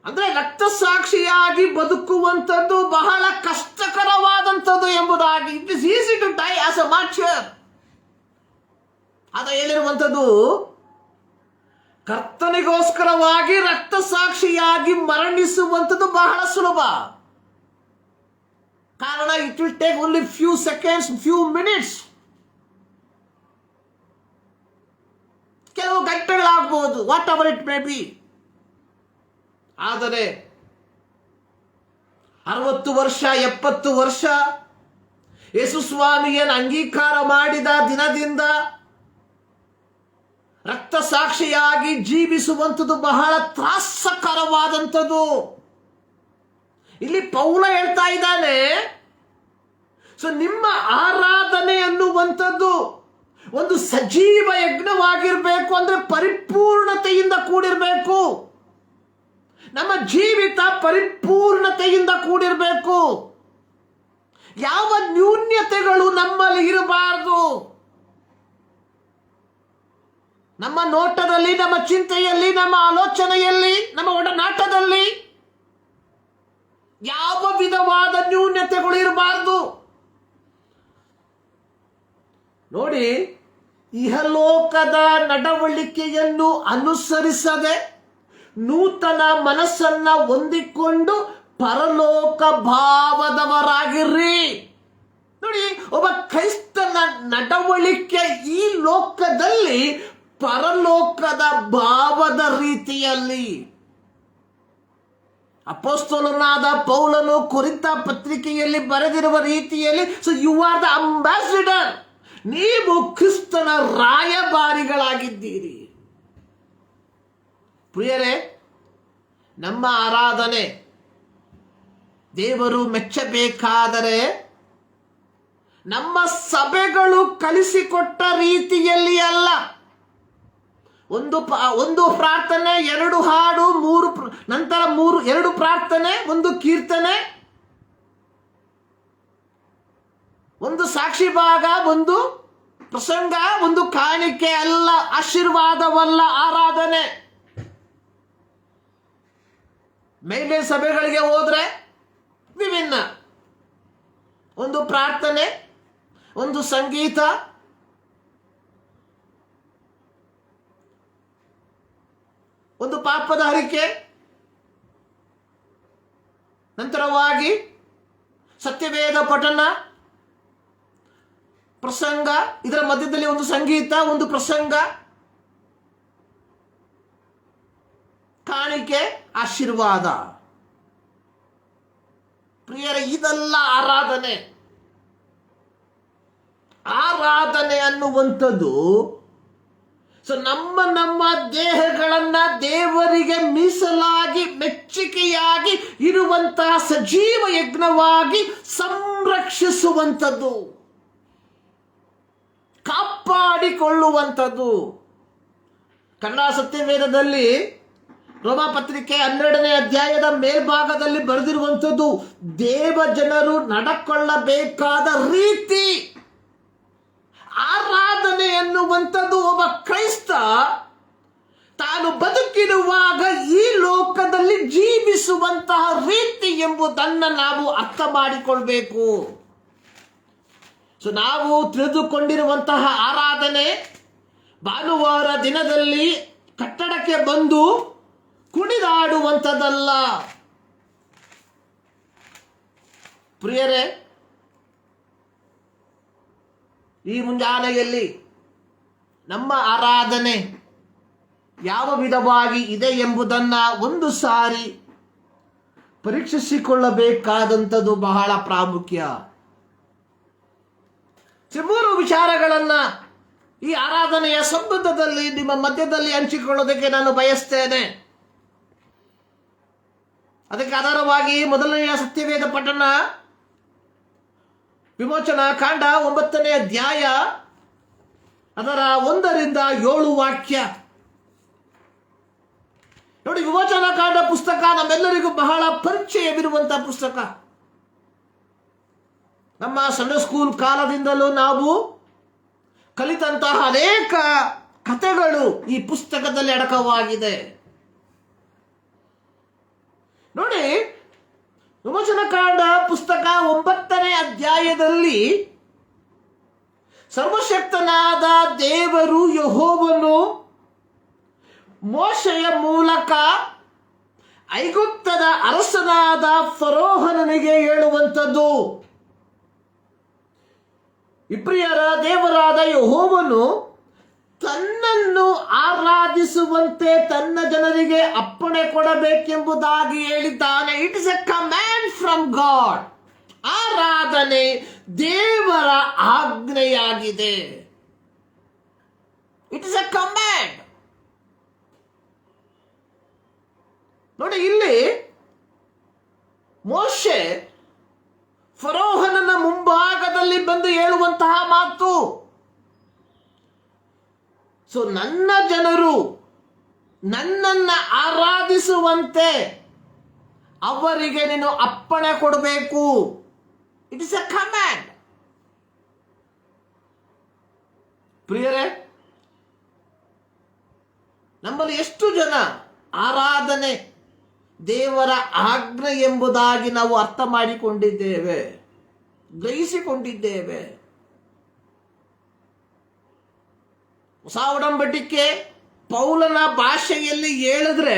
ಅಂದ್ರೆ ರಕ್ತಸಾಕ್ಷಿಯಾಗಿ ಬದುಕುವಂಥದ್ದು ಬಹಳ ಕಷ್ಟಕರವಾದಂಥದ್ದು ಎಂಬುದಾಗಿ. It is easy to die as a martyr. ಆತ ಹೇಳಿರುವಂಥದ್ದು, ಕರ್ತನಿಗೋಸ್ಕರವಾಗಿ ರಕ್ತಸಾಕ್ಷಿಯಾಗಿ ಮರಣಿಸುವಂಥದ್ದು ಬಹಳ ಸುಲಭ. ಕಾರಣ, it will take only few seconds, few minutes, ಕೆಲವು ಗಂಟೆಗಳಾಗಬಹುದು, whatever it may be. ಆದರೆ 60 ವರ್ಷ 70 ವರ್ಷ ಯೇಸು ಸ್ವಾಮಿಯನ್ನು ಅಂಗೀಕಾರ ಮಾಡಿದ ದಿನದಿಂದ ರಕ್ತಸಾಕ್ಷಿಯಾಗಿ ಜೀವಿಸುವಂಥದ್ದು ಬಹಳ ತ್ರಾಸಕರವಾದಂಥದ್ದು. ಇಲ್ಲಿ ಪೌಲ ಹೇಳ್ತಾ ಇದ್ದಾನೆ, ಸೊ ನಿಮ್ಮ ಆರಾಧನೆ ಅನ್ನುವಂಥದ್ದು ಒಂದು ಸಜೀವ ಯಜ್ಞವಾಗಿರಬೇಕು. ಅಂದ್ರೆ ಪರಿಪೂರ್ಣತೆಯಿಂದ ಕೂಡಿರಬೇಕು. ನಮ್ಮ ಜೀವಿತ ಪರಿಪೂರ್ಣತೆಯಿಂದ ಕೂಡಿರಬೇಕು. ಯಾವ ನ್ಯೂನ್ಯತೆಗಳು ನಮ್ಮಲ್ಲಿ ಇರಬಾರದು. ನಮ್ಮ ನೋಟದಲ್ಲಿ, ನಮ್ಮ ಚಿಂತೆಯಲ್ಲಿ, ನಮ್ಮ ಆಲೋಚನೆಯಲ್ಲಿ, ನಮ್ಮ ಒಡನಾಟದಲ್ಲಿ ಯಾವ ವಿಧವಾದ ನ್ಯೂನ್ಯತೆಗಳು ಇರಬಾರದು. ನೋಡಿ, ಇಹಲೋಕದ ನಡವಳಿಕೆಯನ್ನು ಅನುಸರಿಸದೆ ನೂತನ ಮನಸ್ಸನ್ನ ಹೊಂದಿಕೊಂಡು ಪರಲೋಕ ಭಾವದವರಾಗಿರ್ರಿ. ನೋಡಿ, ಒಬ್ಬ ಕ್ರೈಸ್ತನ ನಡವಳಿಕೆ ಈ ಲೋಕದಲ್ಲಿ ಪರಲೋಕದ ಭಾವದ ರೀತಿಯಲ್ಲಿ. ಅಪೊಸ್ತಲನಾದ ಪೌಲನು ಕೊರಿಂಥ ಪತ್ರಿಕೆಯಲ್ಲಿ ಬರೆದಿರುವ ರೀತಿಯಲ್ಲಿ, so you are the ambassador, ನೀವು ಕ್ರಿಸ್ತನ ರಾಯಭಾರಿಗಳಾಗಿದ್ದೀರಿ. ಪ್ರಿಯರೇ, ನಮ್ಮ ಆರಾಧನೆ ದೇವರು ಮೆಚ್ಚಬೇಕಾದರೆ ನಮ್ಮ ಸಭೆಗಳು ಕಲಿಸಿಕೊಟ್ಟ ರೀತಿಯಲ್ಲಿ ಅಲ್ಲ. ಒಂದು ಪ್ರಾರ್ಥನೆ, 2 ಹಾಡು, 3 ನಂತರ 2 ಪ್ರಾರ್ಥನೆ, 1 ಕೀರ್ತನೆ, 1 ಸಾಕ್ಷಿ ಭಾಗ, 1 ಪ್ರಸಂಗ, 1 ಕಾಣಿಕೆ ಅಲ್ಲ, ಆಶೀರ್ವಾದವಲ್ಲ ಆರಾಧನೆ. ಮೇಲೆ ಸಭೆಗಳಿಗೆ ಹೋದ್ರೆ ವಿಭಿನ್ನ, 1 ಪ್ರಾರ್ಥನೆ, 1 ಸಂಗೀತ, 1 ಪಾಪದ ಹರಿಕೆ, ನಂತರವಾಗಿ ಸತ್ಯವೇದ ಪಠಣ, ಪ್ರಸಂಗ, ಇದರ ಮಧ್ಯದಲ್ಲಿ 1 ಸಂಗೀತ, 1 ಪ್ರಸಂಗ, ಕಾಣಿಕೆ, ಆಶೀರ್ವಾದ. ಪ್ರಿಯರೇ, ಇದೆಲ್ಲ ಆರಾಧನೆ. ಆರಾಧನೆ ಅನ್ನುವಂಥದ್ದು ನಮ್ಮ ದೇಹಗಳನ್ನ ದೇವರಿಗೆ ಮೀಸಲಾಗಿ ಮೆಚ್ಚುಗೆಯಾಗಿ ಇರುವಂತಹ ಸಜೀವ ಯಜ್ಞವಾಗಿ ಸಂರಕ್ಷಿಸುವಂಥದ್ದು, ಕಾಪಾಡಿಕೊಳ್ಳುವಂಥದ್ದು. ಕನ್ನಡ ಸತ್ಯವೇದದಲ್ಲಿ ರೋಮಾಪತ್ರಿಕೆ 12ನೇ ಅಧ್ಯಾಯದ ಮೇಲ್ಭಾಗದಲ್ಲಿ ಬರೆದಿರುವಂಥದ್ದು ದೇವ ಜನರು ನಡಕೊಳ್ಳಬೇಕಾದ ರೀತಿ. ಆರಾಧನೆ ಎನ್ನುವಂಥದ್ದು ಒಬ್ಬ ಕ್ರೈಸ್ತ ತಾನು ಬದುಕಿರುವಾಗ ಈ ಲೋಕದಲ್ಲಿ ಜೀವಿಸುವಂತಹ ರೀತಿ ಎಂಬುದನ್ನು ನಾವು ಅರ್ಥ ಮಾಡಿಕೊಳ್ಬೇಕು. ನಾವು ತಿಳಿದುಕೊಂಡಿರುವಂತಹ ಆರಾಧನೆ ಭಾನುವಾರ ದಿನದಲ್ಲಿ ಕಟ್ಟಡಕ್ಕೆ ಬಂದು ಕುಣಿದಾಡುವಂಥದ್ದಲ್ಲ. ಪ್ರಿಯರೇ, ಈ ಮುಂಜಾನೆಯಲ್ಲಿ ನಮ್ಮ ಆರಾಧನೆ ಯಾವ ವಿಧವಾಗಿ ಇದೆ ಎಂಬುದನ್ನು ಒಂದು ಸಾರಿ ಪರೀಕ್ಷಿಸಿಕೊಳ್ಳಬೇಕಾದಂಥದ್ದು ಬಹಳ ಪ್ರಾಮುಖ್ಯ. 3 ವಿಚಾರಗಳನ್ನು ಈ ಆರಾಧನೆಯ ಸಂಬಂಧದಲ್ಲಿ ನಿಮ್ಮ ಮಧ್ಯದಲ್ಲಿ ಹಂಚಿಕೊಳ್ಳೋದಕ್ಕೆ ನಾನು ಬಯಸ್ತೇನೆ. ಅದಕ್ಕೆ ಆಧಾರವಾಗಿ ಮೊದಲನೆಯ ಸತ್ಯವೇದ ಪಠಣ, ವಿಮೋಚನಾ ಕಾಂಡ 9ನೇ ಅಧ್ಯಾಯ ಅದರ 1ರಿಂದ 7 ವಾಕ್ಯ ನೋಡಿ. ವಿಮೋಚನಾ ಕಾಂಡ ಪುಸ್ತಕ ನಮ್ಮೆಲ್ಲರಿಗೂ ಬಹಳ ಪರಿಚಯವಿರುವಂತಹ ಪುಸ್ತಕ. ನಮ್ಮ ಸಂಡೇ ಸ್ಕೂಲ್ ಕಾಲದಿಂದಲೂ ನಾವು ಕಲಿತಂತಹ ಅನೇಕ ಕಥೆಗಳು ಈ ಪುಸ್ತಕದಲ್ಲಿ ಅಡಕವಾಗಿದೆ. ನೋಡಿ, ವಿಮೋಚನಕಾಂಡ ಪುಸ್ತಕ 9ನೇ ಅಧ್ಯಾಯದಲ್ಲಿ ಸರ್ವಶಕ್ತನಾದ ದೇವರು ಯೆಹೋವನು ಮೋಶೆಯ ಮೂಲಕ ಐಗುಪ್ತದ ಅರಸನಾದ ಫರೋಹನಿಗೆ ಹೇಳುವಂಥದ್ದು, ಇಬ್ರಿಯರ ದೇವರಾದ ಯೆಹೋವನು ತನ್ನನ್ನು ಆರಾಧಿಸುವಂತೆ ತನ್ನ ಜನರಿಗೆ ಅಪ್ಪಣೆ ಕೊಡಬೇಕೆಂಬುದಾಗಿ ಹೇಳಿದ್ದಾನೆ. It is a command from God. ಆರಾಧನೆ ದೇವರ ಆಜ್ಞೆಯಾಗಿದೆ. It is a command. ನೋಡಿ, ಇಲ್ಲಿ ಮೋಶೆ ಫರೋಹನನ ಮುಂಭಾಗದಲ್ಲಿ ಬಂದು ಹೇಳುವಂತಹ ಮಾತು, ನನ್ನ ಜನರು ನನ್ನನ್ನು ಆರಾಧಿಸುವಂತೆ ಅವರಿಗೆ ನೀನು ಅಪ್ಪಣೆ ಕೊಡಬೇಕು. It is a command. ಪ್ರಿಯರೇ, ನಮ್ಮಲ್ಲಿ ಎಷ್ಟು ಜನ ಆರಾಧನೆ ದೇವರ ಆಜ್ಞೆ ಎಂಬುದಾಗಿ ನಾವು ಅರ್ಥ ಮಾಡಿಕೊಂಡಿದ್ದೇವೆ, ಗ್ರಹಿಸಿಕೊಂಡಿದ್ದೇವೆ? ಹೊಸ ಒಡಂಬಡಿಕೆ ಪೌಲನ ಭಾಷೆಯಲ್ಲಿ ಹೇಳಿದ್ರೆ,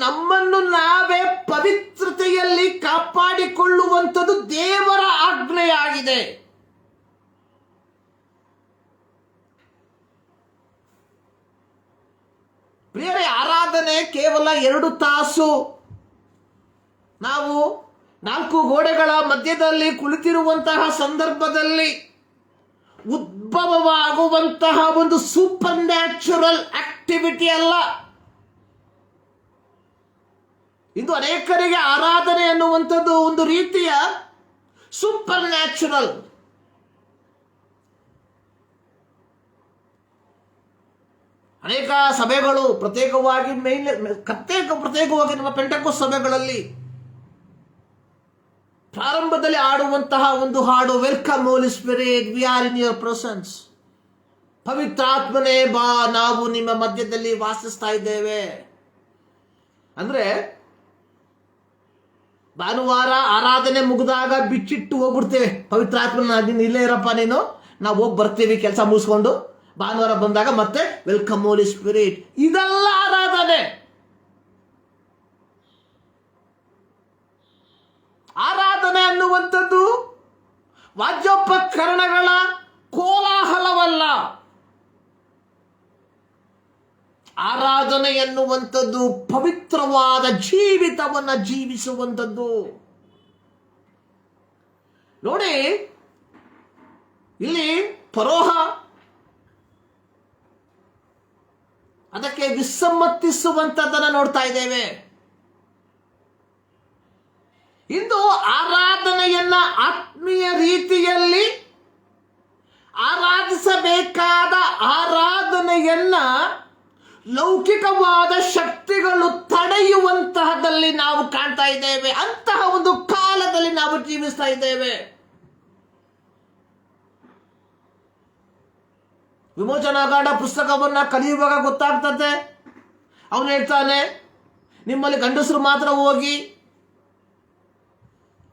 ನಮ್ಮನ್ನು ನಾವೇ ಪವಿತ್ರತೆಯಲ್ಲಿ ಕಾಪಾಡಿಕೊಳ್ಳುವಂಥದ್ದು ದೇವರ ಆಜ್ಞೆಯಾಗಿದೆ. ಪ್ರಿಯರೇ, ಆರಾಧನೆ ಕೇವಲ 2 ತಾಸು ನಾವು 4 ಗೋಡೆಗಳ ಮಧ್ಯದಲ್ಲಿ ಕುಳಿತಿರುವಂತಹ ಸಂದರ್ಭದಲ್ಲಿ ಉದ್ಭವವಾಗುವಂತಹ ಒಂದು ಸೂಪರ್ ನ್ಯಾಚುರಲ್ ಆಕ್ಟಿವಿಟಿ ಅಲ್ಲ. ಇದು ಅನೇಕರಿಗೆ ಆರಾಧನೆ ಅನ್ನುವಂಥದ್ದು ಒಂದು ರೀತಿಯ ಸೂಪರ್ ನ್ಯಾಚುರಲ್. ಅನೇಕ ಸಭೆಗಳು ಪ್ರತ್ಯೇಕವಾಗಿ ಪ್ರತ್ಯೇಕವಾಗಿ ನಮ್ಮ ಪೆಂಟೆಕೋಸ್ಟ್ ಸಭೆಗಳಲ್ಲಿ ಪ್ರಾರಂಭದಲ್ಲಿ ಆಡುವಂತಹ ಒಂದು ಹಾಡು, welcome Holy Spirit, we are in your presence. ಪವಿತ್ರಾತ್ಮನೇ ಬಾ, ನಾವು ನಿಮ್ಮ ಮಧ್ಯದಲ್ಲಿ ವಾಸಿಸ್ತಾ ಇದ್ದೇವೆ. ಅಂದ್ರೆ ಭಾನುವಾರ ಆರಾಧನೆ ಮುಗಿದಾಗ ಬಿಚ್ಚಿಟ್ಟು ಹೋಗ್ಬಿಡ್ತೇವೆ. ಪವಿತ್ರಾತ್ಮನ ನೀನು ಇಲ್ಲೇ ಇರಪ್ಪ, ನೀನು ನಾವು ಹೋಗಿ ಬರ್ತೀವಿ ಕೆಲಸ ಮುಗಿಸ್ಕೊಂಡು. ಭಾನುವಾರ ಬಂದಾಗ ಮತ್ತೆ ವೆಲ್ಕಮ್ ಹೋಲಿ ಸ್ಪಿರಿಟ್. ಇದೆಲ್ಲ ಆರಾಧನೆ. ಆರಾಧನೆ ಅನ್ನುವಂಥದ್ದು ವಾದ್ಯೋಪಕರಣಗಳ ಕೋಲಾಹಲವಲ್ಲ. ಆರಾಧನೆ ಎನ್ನುವಂಥದ್ದು ಪವಿತ್ರವಾದ ಜೀವಿತವನ್ನ ಜೀವಿಸುವಂಥದ್ದು. ನೋಡಿ, ಇಲ್ಲಿ ಪರೋಹ ಅದಕ್ಕೆ ವಿಸಮ್ಮತಿಸುವಂಥದ್ದನ್ನ ನೋಡ್ತಾ ಇದ್ದೇವೆ. ಇಂದು ಆರಾಧನೆಯನ್ನ ಆತ್ಮೀಯ ರೀತಿಯಲ್ಲಿ ಆರಾಧಿಸಬೇಕಾದ ಆರಾಧನೆಯನ್ನ ಲೌಕಿಕವಾದ ಶಕ್ತಿಗಳು ತಡೆಯುವಂತಹದಲ್ಲಿ ನಾವು ಕಾಣ್ತಾ ಇದ್ದೇವೆ. ಅಂತಹ ಒಂದು ಕಾಲದಲ್ಲಿ ನಾವು ಜೀವಿಸ್ತಾ ಇದ್ದೇವೆ. ವಿಮೋಚನಾಕಾಂಡ ಪುಸ್ತಕವನ್ನ ಕಲಿಯುವಾಗ ಗೊತ್ತಾಗ್ತದೆ. ಅವನು ಹೇಳ್ತಾನೆ, ನಿಮ್ಮಲ್ಲಿ ಗಂಡಸರು ಮಾತ್ರ ಹೋಗಿ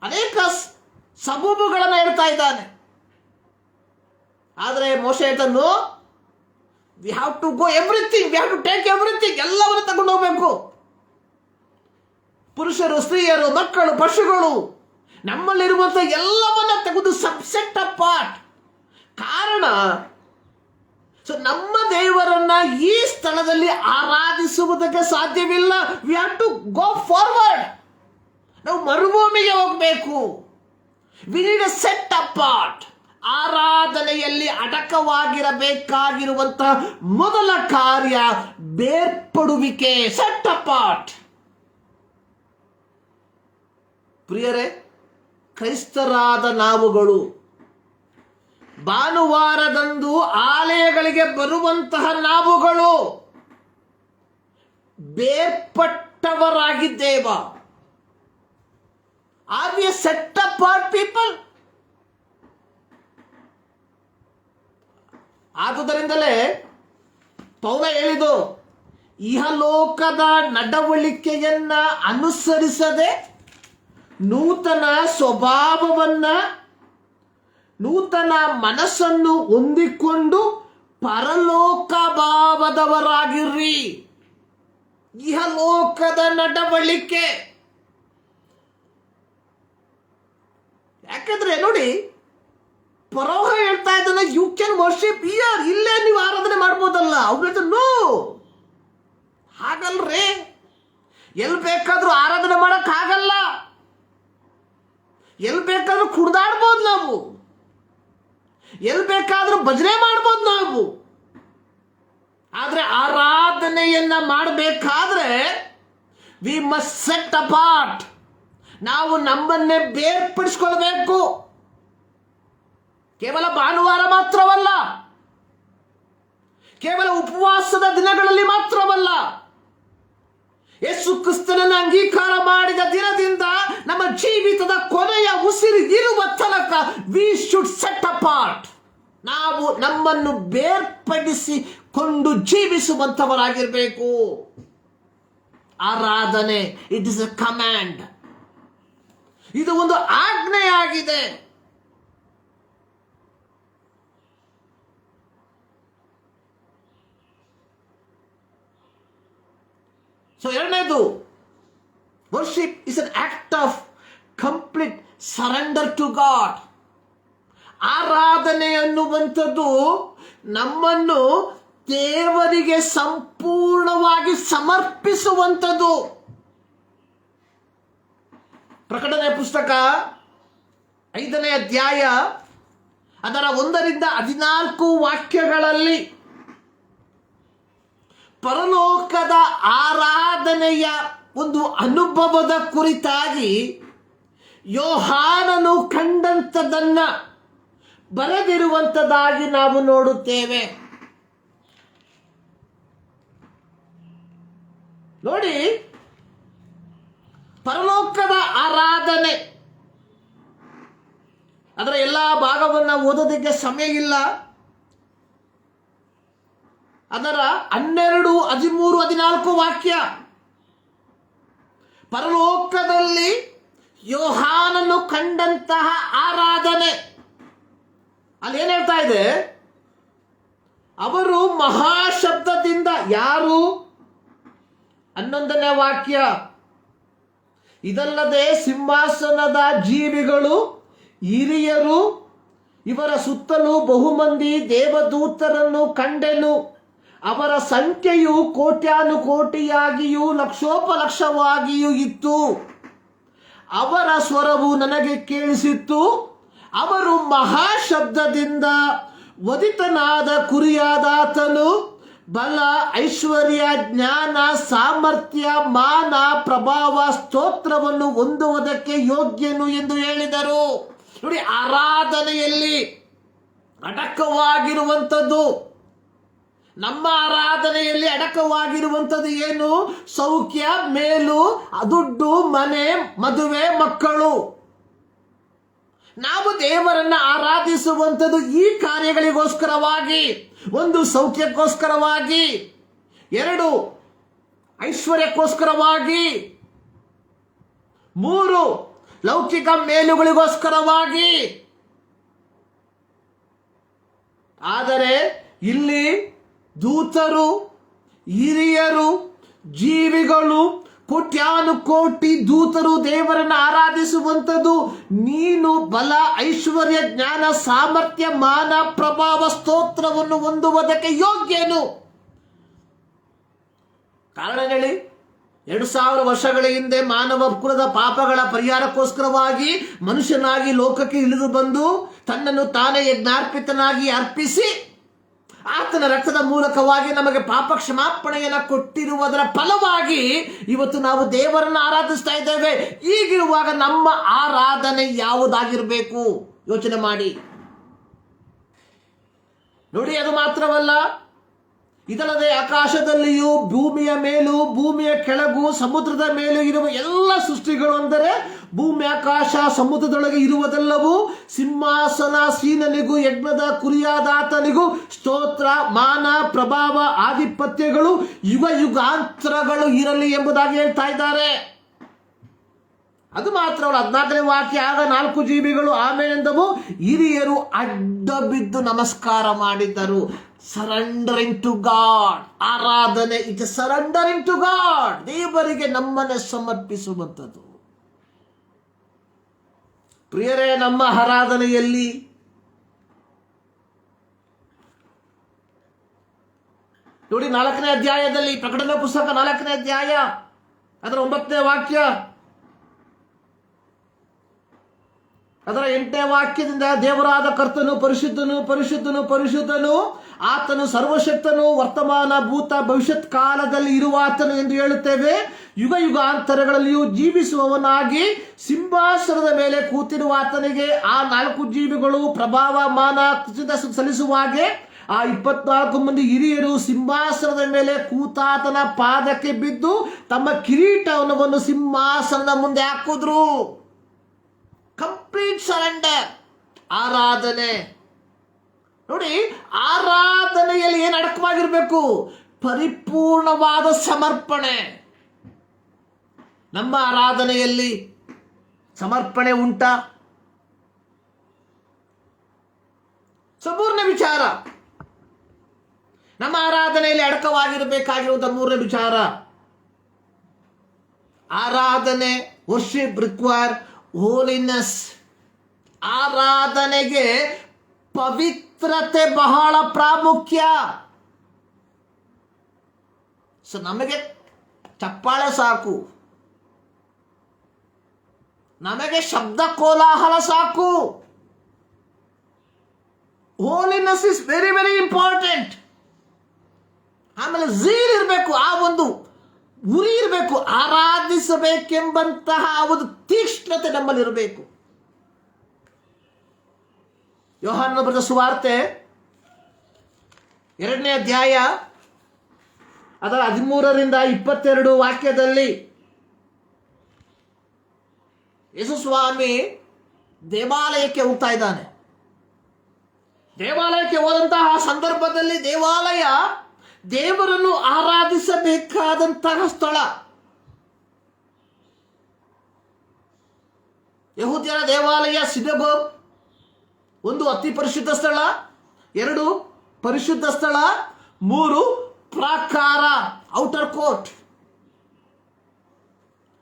ಅನೇಕ ಸಬೂಬುಗಳನ್ನು ಹೇಳ್ತಾ ಇದ್ದಾನೆ. ಆದರೆ ಮೋಶೆ ಹೇಳ್ತಾನು, we have to go everything, we have to take everything, ಎಲ್ಲವನ್ನು ತಗೊಂಡು ಹೋಗ್ಬೇಕು. ಪುರುಷರು, ಸ್ತ್ರೀಯರು, ಮಕ್ಕಳು, ಪಶುಗಳು, ನಮ್ಮಲ್ಲಿರುವಂತಹ ಎಲ್ಲವನ್ನ ತೆಗೆದು ಸಬ್ಸೆಟ್ ಅಪಾರ್ಟ್. ಕಾರಣ, ನಮ್ಮ ದೇವರನ್ನ ಈ ಸ್ಥಳದಲ್ಲಿ ಆರಾಧಿಸುವುದಕ್ಕೆ ಸಾಧ್ಯವಿಲ್ಲ. We have to go forward. ನಾವು ಮರುಭೂಮಿಗೆ ಹೋಗಬೇಕು. We need a set apart. ಆರಾಧನೆಯಲ್ಲಿ ಅಡಕವಾಗಿರಬೇಕಾಗಿರುವಂತಹ ಮೊದಲ ಕಾರ್ಯ ಬೇರ್ಪಡುವಿಕೆ, ಸೆಟ್ ಅಪಾರ್ಟ್. ಪ್ರಿಯರೇ, ಕ್ರೈಸ್ತರಾದ ನಾವುಗಳು ಭಾನುವಾರದಂದು ಆಲಯಗಳಿಗೆ ಬರುವಂತಹ ನಾವುಗಳು ಬೇರ್ಪಟ್ಟವರಾಗಿದ್ದೇವ. Are we a set apart people? ಆದುದರಿಂದಲೇ ಪೌಲ ಹೇಳಿದು, ಇಹಲೋಕದ ನಡವಳಿಕೆಯನ್ನ ಅನುಸರಿಸದೆ ನೂತನ ಸ್ವಭಾವವನ್ನ, ನೂತನ ಮನಸ್ಸನ್ನು ಹೊಂದಿಕೊಂಡು ಪರಲೋಕ ಭಾವದವರಾಗಿರ್ರಿ. ಇಹಲೋಕದ ನಡವಳಿಕೆ. ಯಾಕಂದ್ರೆ ನೋಡಿ, ಪರೋಹ ಹೇಳ್ತಾ ಇದ್ದಾನೆ, ಯು ಕ್ಯಾನ್ ವರ್ಷಿಪ್ ಹಿಯರ್, ಇಲ್ಲೇ ನೀವು ಆರಾಧನೆ ಮಾಡ್ಬೋದಲ್ಲ. ಅವ್ರು ನೋ, ಹಾಗಲ್ರಿ. ಎಲ್ಲಿ ಬೇಕಾದ್ರೂ ಆರಾಧನೆ ಮಾಡಕ್ ಆಗಲ್ಲ. ಎಲ್ಲಿ ಬೇಕಾದ್ರೂ ಕುಡ್ದಾಡ್ಬೋದು ನಾವು, ಎಲ್ಲಿ ಬೇಕಾದ್ರೂ ಭಜನೆ ಮಾಡ್ಬೋದು ನಾವು. ಆದ್ರೆ ಆರಾಧನೆಯನ್ನ ಮಾಡಬೇಕಾದ್ರೆ ವಿ ಮಸ್ಟ್ ಸೆಟ್ ಅಪಾರ್ಟ್. ನಾವು ನಮ್ಮನ್ನೇ ಬೇರ್ಪಡಿಸ್ಕೊಳ್ಬೇಕು. ಕೇವಲ ಭಾನುವಾರ ಮಾತ್ರವಲ್ಲ, ಕೇವಲ ಉಪವಾಸದ ದಿನಗಳಲ್ಲಿ ಮಾತ್ರವಲ್ಲ, ಯೇಸು ಕ್ರಿಸ್ತನನ್ನು ಅಂಗೀಕಾರ ಮಾಡಿದ ದಿನದಿಂದ ನಮ್ಮ ಜೀವಿತದ ಕೊನೆಯ ಉಸಿರು ಇರುವ ತನಕ ವಿ ಶುಡ್ ಸೆಟ್ ಅಪಾರ್ಟ್. ನಾವು ನಮ್ಮನ್ನು ಬೇರ್ಪಡಿಸಿಕೊಂಡು ಜೀವಿಸುವಂತವರಾಗಿರಬೇಕು. ಆರಾಧನೆ, ಇಟ್ ಇಸ್ ಎ ಕಮಾಂಡ್. ಇದು ಒಂದು ಆಜ್ಞೆಯಾಗಿದೆ. ಸೊ ಎರಡನೇದು, worship is an act of complete surrender to God. ಆರಾಧನೆ ಅನ್ನುವಂಥದ್ದು ನಮ್ಮನ್ನು ದೇವರಿಗೆ ಸಂಪೂರ್ಣವಾಗಿ ಸಮರ್ಪಿಸುವಂಥದ್ದು. ಪ್ರಕಟಣೆ ಪುಸ್ತಕ 5ನೇ ಅಧ್ಯಾಯ ಅದರ 1-14 ವಾಕ್ಯಗಳಲ್ಲಿ ಪರಲೋಕದ ಆರಾಧನೆಯ ಒಂದು ಅನುಭವದ ಕುರಿತಾಗಿ ಯೋಹಾನನು ಕಂಡಂಥದನ್ನ ಬರೆದಿರುವಂಥದ್ದಾಗಿ ನಾವು ನೋಡುತ್ತೇವೆ. ನೋಡಿ, ಪರಲೋಕದ ಆರಾಧನೆ ಅದರ ಎಲ್ಲ ಭಾಗವನ್ನು ಓದೋದಕ್ಕೆ ಸಮಯ ಇಲ್ಲ. ಅದರ 12, 13, 14 ವಾಕ್ಯ ಪರಲೋಕದಲ್ಲಿ ಯೋಹಾನನು ಕಂಡಂತಹ ಆರಾಧನೆ. ಅಲ್ಲಿ ಏನ್ ಹೇಳ್ತಾ ಇದೆ? ಅವರು ಮಹಾಶಬ್ದದಿಂದ, ಯಾರು? 11ನೇ ವಾಕ್ಯ, ಇದಲ್ಲದೆ ಸಿಂಹಾಸನದ ಜೀವಿಗಳು, ಹಿರಿಯರು, ಇವರ ಸುತ್ತಲೂ ಬಹುಮಂದಿ ದೇವದೂತರನ್ನು ಕಂಡೆನು. ಅವರ ಸಂಖ್ಯೆಯು ಕೋಟ್ಯಾನುಕೋಟಿಯಾಗಿಯೂ ಲಕ್ಷೋಪಲಕ್ಷವಾಗಿಯೂ ಇತ್ತು. ಅವರ ಸ್ವರವು ನನಗೆ ಕೇಳಿಸಿತ್ತು. ಅವರು ಮಹಾಶಬ್ದದಿಂದ, ವಧಿತನಾದ ಕುರಿಯಾದಾತನು ಬಲ, ಐಶ್ವರ್ಯ, ಜ್ಞಾನ, ಸಾಮರ್ಥ್ಯ, ಮಾನ, ಪ್ರಭಾವ, ಸ್ತೋತ್ರವನ್ನು ಹೊಂದುವುದಕ್ಕೆ ಯೋಗ್ಯನು ಎಂದು ಹೇಳಿದರು. ನೋಡಿ, ಆರಾಧನೆಯಲ್ಲಿ ಅಡಕವಾಗಿರುವಂಥದ್ದು, ನಮ್ಮ ಆರಾಧನೆಯಲ್ಲಿ ಅಡಕವಾಗಿರುವಂಥದ್ದು ಏನು? ಸೌಖ್ಯ, ಮೇಲು, ದುಡ್ಡು, ಮನೆ, ಮದುವೆ, ಮಕ್ಕಳು. ನಾವು ದೇವರನ್ನ ಆರಾಧಿಸುವಂಥದ್ದು ಈ ಕಾರ್ಯಗಳಿಗೋಸ್ಕರವಾಗಿ. 1, ಸೌಖ್ಯಕ್ಕೋಸ್ಕರವಾಗಿ. 2, ಐಶ್ವರ್ಯಕ್ಕೋಸ್ಕರವಾಗಿ. 3, ಲೌಕಿಕ ಮೇಲುಗಳಿಗೋಸ್ಕರವಾಗಿ. ಆದರೆ ಇಲ್ಲಿ ದೂತರು, ಹಿರಿಯರು, ಜೀವಿಗಳು, ಕೋಟ್ಯಾನುಕೋಟಿ ದೂತರು ದೇವರನ್ನು ಆರಾಧಿಸುವಂಥದ್ದು. ನೀನು ಬಲ, ಐಶ್ವರ್ಯ, ಜ್ಞಾನ, ಸಾಮರ್ಥ್ಯ, ಮಾನ, ಪ್ರಭಾವ, ಸ್ತೋತ್ರವನ್ನು ಹೊಂದುವುದಕ್ಕೆ ಯೋಗ್ಯನು. ಕಾರಣ ಹೇಳಿ? 2000 ವರ್ಷಗಳ ಹಿಂದೆ ಮಾನವ ಕುಲದ ಪಾಪಗಳ ಪರಿಹಾರಕ್ಕೋಸ್ಕರವಾಗಿ ಮನುಷ್ಯನಾಗಿ ಲೋಕಕ್ಕೆ ಇಳಿದು ಬಂದು ತನ್ನನ್ನು ತಾನೇ ಯಜ್ಞಾರ್ಪಿತನಾಗಿ ಅರ್ಪಿಸಿ ಆತನ ರಕ್ತದ ಮೂಲಕವಾಗಿ ನಮಗೆ ಪಾಪ ಕ್ಷಮಾಪಣೆಯನ್ನು ಕೊಟ್ಟಿರುವುದರ ಫಲವಾಗಿ ಇವತ್ತು ನಾವು ದೇವರನ್ನು ಆರಾಧಿಸ್ತಾ ಇದ್ದೇವೆ. ಈಗಿರುವಾಗ ನಮ್ಮ ಆರಾಧನೆ ಯಾವುದಾಗಿರಬೇಕು ಯೋಚನೆ ಮಾಡಿ ನೋಡಿ. ಅದು ಮಾತ್ರವಲ್ಲ, ಇದಲ್ಲದೆ ಆಕಾಶದಲ್ಲಿಯೂ, ಭೂಮಿಯ ಮೇಲೂ, ಭೂಮಿಯ ಕೆಳಗೂ, ಸಮುದ್ರದ ಮೇಲೂ ಇರುವ ಎಲ್ಲ ಸೃಷ್ಟಿಗಳು, ಅಂದರೆ ಭೂಮಿ, ಆಕಾಶ, ಸಮುದ್ರದೊಳಗೆ ಇರುವುದೆಲ್ಲವೂ ಸಿಂಹಾಸನಾಸೀನನಿಗೂ ಯಜ್ಞದ ಕುರಿಯಾದಾತನಿಗೂ ಸ್ತೋತ್ರ, ಮಾನ, ಪ್ರಭಾವ, ಆಧಿಪತ್ಯಗಳು ಯುಗ ಯುಗಾಂತರಗಳು ಇರಲಿ ಎಂಬುದಾಗಿ ಹೇಳ್ತಾ ಇದ್ದಾರೆ. ಅದು ಮಾತ್ರವಲ್ಲ, 14ನೇ ವಾಕ್ಯ, ಆಗ 4 ಜೀವಿಗಳು ಆಮೇಲೆಂದವು, ಹಿರಿಯರು ಅಡ್ಡ ಬಿದ್ದು ನಮಸ್ಕಾರ ಮಾಡಿದ್ದರು. Surrendering to God. ಆರಾಧನೆ ಇಟ್ ಸರೆಂಡರಿಂಗ್ ಟು ಗಾಡ್. ದೇವರಿಗೆ ನಮ್ಮನ್ನೇ ಸಮರ್ಪಿಸುವಂಥದ್ದು. ಪ್ರಿಯರೇ, ನಮ್ಮ ಆರಾಧನೆಯಲ್ಲಿ ನೋಡಿ, 4ನೇ ಅಧ್ಯಾಯದಲ್ಲಿ, ಪ್ರಕಟಣೆ ಪುಸ್ತಕ 4ನೇ ಅಧ್ಯಾಯ ಅದರ 9ನೇ ವಾಕ್ಯ, ಅದರ 8ನೇ ವಾಕ್ಯದಿಂದ, ದೇವರಾದ ಕರ್ತನು ಪರಿಶುದ್ಧನು, ಪರಿಶುದ್ಧನು, ಪರಿಶುದ್ಧನು, ಆತನು ಸರ್ವಶಕ್ತನು, ವರ್ತಮಾನ, ಭೂತ, ಭವಿಷ್ಯತ್ ಕಾಲದಲ್ಲಿ ಇರುವಾತನು ಎಂದು ಹೇಳುತ್ತೇವೆ. ಯುಗ ಯುಗಾಂತರಗಳಲ್ಲಿಯೂ ಜೀವಿಸುವವನಾಗಿ ಸಿಂಹಾಸನದ ಮೇಲೆ ಕೂತಿರುವ ಆತನಿಗೆ ಆ 4 ಜೀವಿಗಳು ಪ್ರಭಾವ, ಮಾನ, ಸಲ್ಲಿಸುವ ಹಾಗೆ ಆ 24 ಮಂದಿ ಹಿರಿಯರು ಸಿಂಹಾಸನದ ಮೇಲೆ ಕೂತಾತನ ಪಾದಕ್ಕೆ ಬಿದ್ದು ತಮ್ಮ ಕಿರೀಟವನ್ನು ಸಿಂಹಾಸನದ ಮುಂದೆ ಹಾಕಿದ್ರು. Complete surrender. ಆರಾಧನೆ ನೋಡಿ, ಆರಾಧನೆಯಲ್ಲಿ ಏನು ಅಡಕವಾಗಿರಬೇಕು? ಪರಿಪೂರ್ಣವಾದ ಸಮರ್ಪಣೆ. ನಮ್ಮ ಆರಾಧನೆಯಲ್ಲಿ ಸಮರ್ಪಣೆ ಉಂಟಾ? ಸಂಪೂರ್ಣ ವಿಚಾರ. ನಮ್ಮ ಆರಾಧನೆಯಲ್ಲಿ ಅಡಕವಾಗಿರಬೇಕಾಗಿರುವಂತಹ 3ನೇ ವಿಚಾರ, ಆರಾಧನೆ, ವರ್ಷಿಪ್ ರಿಕ್ವೈರ್ ಹೋಲಿನೆಸ್. ಆರಾಧನೆಗೆ ಪವಿತ್ರತೆ ಬಹಳ ಪ್ರಾಮುಖ್ಯ. ಸೊ ನಮಗೆ ಚಪ್ಪಾಳೆ ಸಾಕು, ನಮಗೆ ಶಬ್ದ ಕೋಲಾಹಲ ಸಾಕು. Holiness is very very important. ಆಮೇಲೆ ಝೀಲ್ ಇರಬೇಕು, ಆ ಒಂದು ಉರಿ ಇರಬೇಕು, ಆರಾಧಿಸಬೇಕೆಂಬಂತಹ ಒಂದು ತೀಕ್ಷ್ಣತೆ ನಮ್ಮಲ್ಲಿ ಇರಬೇಕು. ಯೋಹಾನನ ಬರೆದ ಸುವಾರ್ತೆ 2ನೇ ಅಧ್ಯಾಯ ಅದರ 13ರಿಂದ 22 ವಾಕ್ಯದಲ್ಲಿ ಯೇಸು ಸ್ವಾಮಿ ದೇವಾಲಯಕ್ಕೆ ಹೋಗ್ತಾ ಇದ್ದಾನೆ. ದೇವಾಲಯಕ್ಕೆ ಹೋದಂತಹ ಸಂದರ್ಭದಲ್ಲಿ ದೇವಾಲಯ ದೇವರನ್ನು ಆರಾಧಿಸಬೇಕಾದಂತಹ ಸ್ಥಳ. ಯಹೂದ್ಯರ ದೇವಾಲಯ ಸಿನಗೋಗ್, 1 ಅತಿ ಪರಿಶುದ್ಧ ಸ್ಥಳ, 2 ಪರಿಶುದ್ಧ ಸ್ಥಳ, 3 ಪ್ರಾಕಾರ ಔಟರ್ ಕೋರ್ಟ್.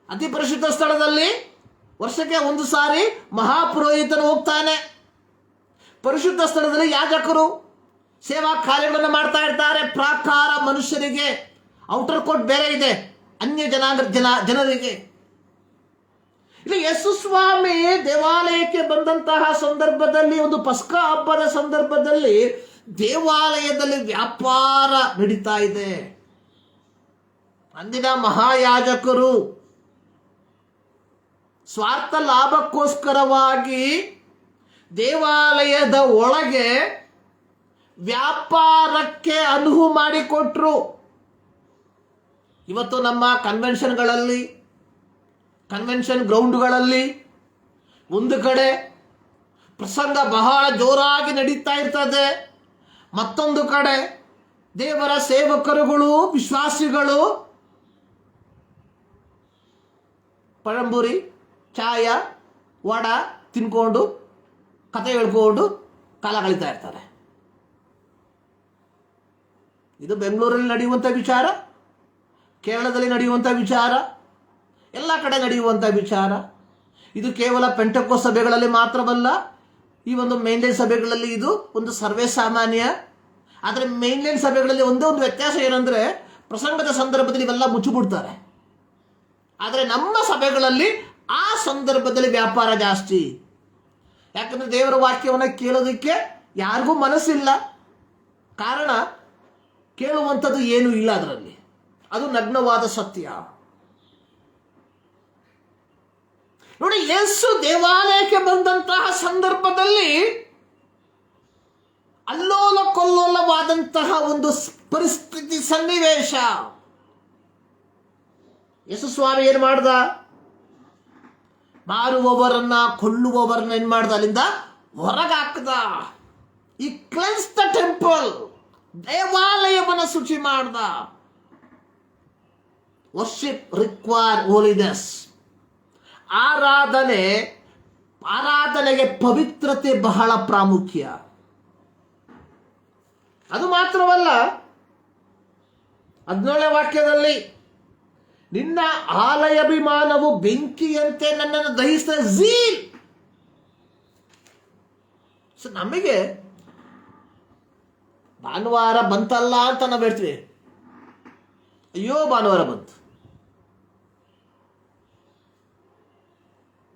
ಅತಿ ಪರಿಶುದ್ಧ ಸ್ಥಳದಲ್ಲಿ ವರ್ಷಕ್ಕೆ 1 ಸಾರಿ ಮಹಾಪುರೋಹಿತನು ಹೋಗ್ತಾನೆ. ಪರಿಶುದ್ಧ ಸ್ಥಳದಲ್ಲಿ ಯಾಜಕರು ಸೇವಾ ಕಾರ್ಯಗಳನ್ನು ಮಾಡ್ತಾ ಇರ್ತಾರೆ. ಪ್ರಾಕಾರ ಮನುಷ್ಯರಿಗೆ, ಔಟರ್ ಕೋರ್ಟ್ ಬೇರೆ ಇದೆ ಅನ್ಯ ಜನರಿಗೆ. ಇಲ್ಲಿ ಯೇಸು ಸ್ವಾಮಿ ದೇವಾಲಯಕ್ಕೆ ಬಂದಂತಹ ಸಂದರ್ಭದಲ್ಲಿ, ಒಂದು ಪಸ್ಕಾ ಹಬ್ಬದ ಸಂದರ್ಭದಲ್ಲಿ ದೇವಾಲಯದಲ್ಲಿ ವ್ಯಾಪಾರ ನಡೀತಾ ಇದೆ. ಅಂದಿನ ಮಹಾಯಾಜಕರು ಸ್ವಾರ್ಥ ಲಾಭಕ್ಕೋಸ್ಕರವಾಗಿ ದೇವಾಲಯದ ಒಳಗೆ ವ್ಯಾಪಾರಕ್ಕೆ ಅನುವು ಮಾಡಿಕೊಟ್ರು. ಇವತ್ತು ನಮ್ಮ ಕನ್ವೆನ್ಷನ್ಗಳಲ್ಲಿ, ಕನ್ವೆನ್ಷನ್ ಗ್ರೌಂಡ್ಗಳಲ್ಲಿ ಒಂದು ಕಡೆ ಪ್ರಸಂಗ ಬಹಳ ಜೋರಾಗಿ ನಡೀತಾ ಇರ್ತದೆ, ಮತ್ತೊಂದು ಕಡೆ ದೇವರ ಸೇವಕರುಗಳು, ವಿಶ್ವಾಸಿಗಳು ಪഴಂಬುರಿ, ಚಾಯ, ವಡ ತಿನ್ಕೊಂಡು ಕತೆ ಹೇಳ್ಕೊಂಡು ಕಾಲ ಕಳೀತಾ ಇರ್ತಾರೆ. ಇದು ಬೆಂಗಳೂರಲ್ಲಿ ನಡೆಯುವಂಥ ವಿಚಾರ, ಕೇರಳದಲ್ಲಿ ನಡೆಯುವಂಥ ವಿಚಾರ, ಎಲ್ಲ ಕಡೆ ನಡೆಯುವಂಥ ವಿಚಾರ. ಇದು ಕೇವಲ ಪೆಂಟೆಕೋಸ್ಟ್ ಸಭೆಗಳಲ್ಲಿ ಮಾತ್ರವಲ್ಲ, ಈ ಒಂದು ಮೇನ್ಲೈನ್ ಸಭೆಗಳಲ್ಲಿ ಇದು ಒಂದು ಸರ್ವೇ ಸಾಮಾನ್ಯ. ಆದರೆ ಮೇನ್ಲೈನ್ ಸಭೆಗಳಲ್ಲಿ ಒಂದೇ ಒಂದು ವ್ಯತ್ಯಾಸ ಏನಂದರೆ, ಪ್ರಸಂಗದ ಸಂದರ್ಭದಲ್ಲಿ ಇವೆಲ್ಲ ಮುಚ್ಚಿಬಿಡ್ತಾರೆ. ಆದರೆ ನಮ್ಮ ಸಭೆಗಳಲ್ಲಿ ಆ ಸಂದರ್ಭದಲ್ಲಿ ವ್ಯಾಪಾರ ಜಾಸ್ತಿ. ಯಾಕಂದರೆ ದೇವರ ವಾಕ್ಯವನ್ನು ಕೇಳೋದಕ್ಕೆ ಯಾರಿಗೂ ಮನಸ್ಸಿಲ್ಲ. ಕಾರಣ, ಕೇಳುವಂಥದ್ದು ಏನೂ ಇಲ್ಲ ಅದರಲ್ಲಿ, ಅದು ನಗ್ನವಾದ ಸತ್ಯ. ನೋಡಿ, ಯೇಸು ದೇವಾಲಯಕ್ಕೆ ಬಂದಂತಹ ಸಂದರ್ಭದಲ್ಲಿ ಅಲ್ಲೋಲ ಕೊಲ್ಲೋಲವಾದಂತಹ ಒಂದು ಪರಿಸ್ಥಿತಿ, ಸನ್ನಿವೇಶ. ಯೇಸು ಸ್ವಾಮಿ ಏನು ಮಾಡ್ದ? ಮಾರುವವರನ್ನ, ಕೊಳ್ಳುವವರನ್ನ ಏನು ಮಾಡ್ದ? ಅಲ್ಲಿಂದ ಹೊರಗಾಕ್ದ. ಈ ಕ್ಲೆನ್ಸ್ ದ ಟೆಂಪಲ್, ದೇವಾಲಯವನ್ನು ಶುಚಿ ಮಾಡ್ದ. Worship require holiness. ಆರಾಧನೆಗೆ ಪವಿತ್ರತೆ ಬಹಳ ಪ್ರಾಮುಖ್ಯ. ಅದು ಮಾತ್ರವಲ್ಲ, 17ನೇ ವಾಕ್ಯದಲ್ಲಿ ನಿನ್ನ ಆಲಯಾಭಿಮಾನವು ಬೆಂಕಿಯಂತೆ ನನ್ನನ್ನು ದಹಿಸಿದ ಝೀಲ್. ಸೊ ನಮಗೆ ಭಾನುವಾರ ಬಂತಲ್ಲ ಅಂತ ನಾವು ಹೇಳ್ತೀವಿ, ಅಯ್ಯೋ ಭಾನುವಾರ ಬಂತು.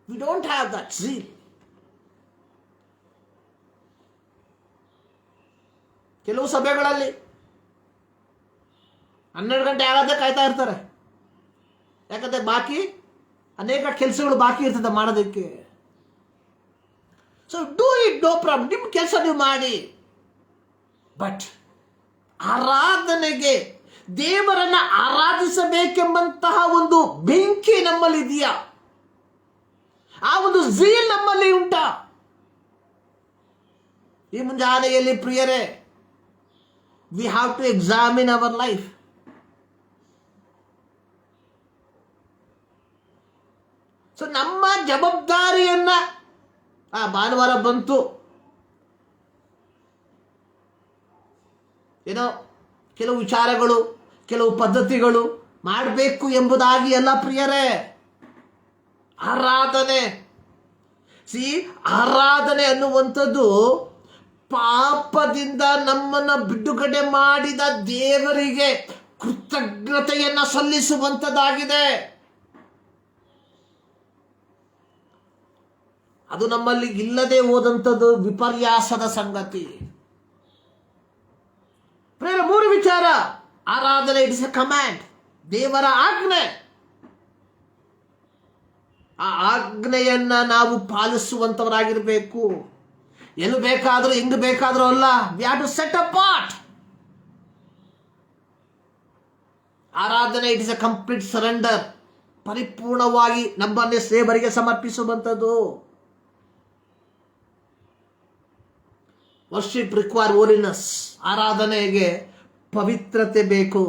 We don't have that zeal. ಕೆಲವು ಸಭೆಗಳಲ್ಲಿ 12 ಗಂಟೆ ಆಗದೆ ಕಾಯ್ತಾ ಇರ್ತಾರೆ. ಯಾಕಂದ್ರೆ ಬಾಕಿ ಅನೇಕ ಕೆಲಸಗಳು ಬಾಕಿ ಇರ್ತದೆ ಮಾಡೋದಕ್ಕೆ. So do it, no problem, ನಿಮ್ಮ ಕೆಲಸ ನೀವು ಮಾಡಿ. ಬಟ್ ಆರಾಧನೆಗೆ, ದೇವರನ್ನ ಆರಾಧಿಸಬೇಕೆಂಬಂತಹ ಒಂದು ಬೆಂಕಿ ನಮ್ಮಲ್ಲಿ ಇದೆಯಾ? ಆ ಒಂದು ಝೀಲ್ ನಮ್ಮಲ್ಲಿ ಉಂಟಾ? ಈ ಮುಂಜಾನೆಯಲ್ಲಿ ಪ್ರಿಯರೇ, we have to examine our life. So ನಮ್ಮ ಜವಾಬ್ದಾರಿಯನ್ನ, ಭಾನುವಾರ ಬಂತು, ಏನೋ ಕೆಲವು ವಿಚಾರಗಳು, ಕೆಲವು ಪದ್ಧತಿಗಳು ಮಾಡಬೇಕು ಎಂಬುದಾಗಿ ಎಲ್ಲ ಪ್ರಿಯರೇ. ಆರಾಧನೆ ಅನ್ನುವಂಥದ್ದು ಪಾಪದಿಂದ ನಮ್ಮನ್ನು ಬಿಡುಗಡೆ ಮಾಡಿದ ದೇವರಿಗೆ ಕೃತಜ್ಞತೆಯನ್ನ ಸಲ್ಲಿಸುವಂಥದ್ದಾಗಿದೆ. ಅದು ನಮ್ಮಲ್ಲಿ ಇಲ್ಲದೆ ಹೋದಂಥದ್ದು ವಿಪರ್ಯಾಸದ ಸಂಗತಿ. 3 ವಿಚಾರ. ಆರಾಧನೆ, ಇಟ್ಸ್ ಎ ಕಮ್ಯಾಂಡ್, ದೇವರ ಆಜ್ಞೆ. ಆ ಆಜ್ಞೆಯನ್ನ ನಾವು ಪಾಲಿಸುವಂತವರಾಗಿರಬೇಕು. ಎಲ್ಲಿ ಬೇಕಾದರೂ, ಹೆಂಗ್ ಬೇಕಾದರೂ ಅಲ್ಲ. We have to set apart. ಆರಾಧನೆ it is a complete surrender. ಪರಿಪೂರ್ಣವಾಗಿ ನಮ್ಮನ್ನೇ ದೇವರಿಗೆ ಸಮರ್ಪಿಸುವಂಥದ್ದು. Worship require holiness. ಆರಾಧನೆಗೆ ಪವಿತ್ರತೆ ಬೇಕು.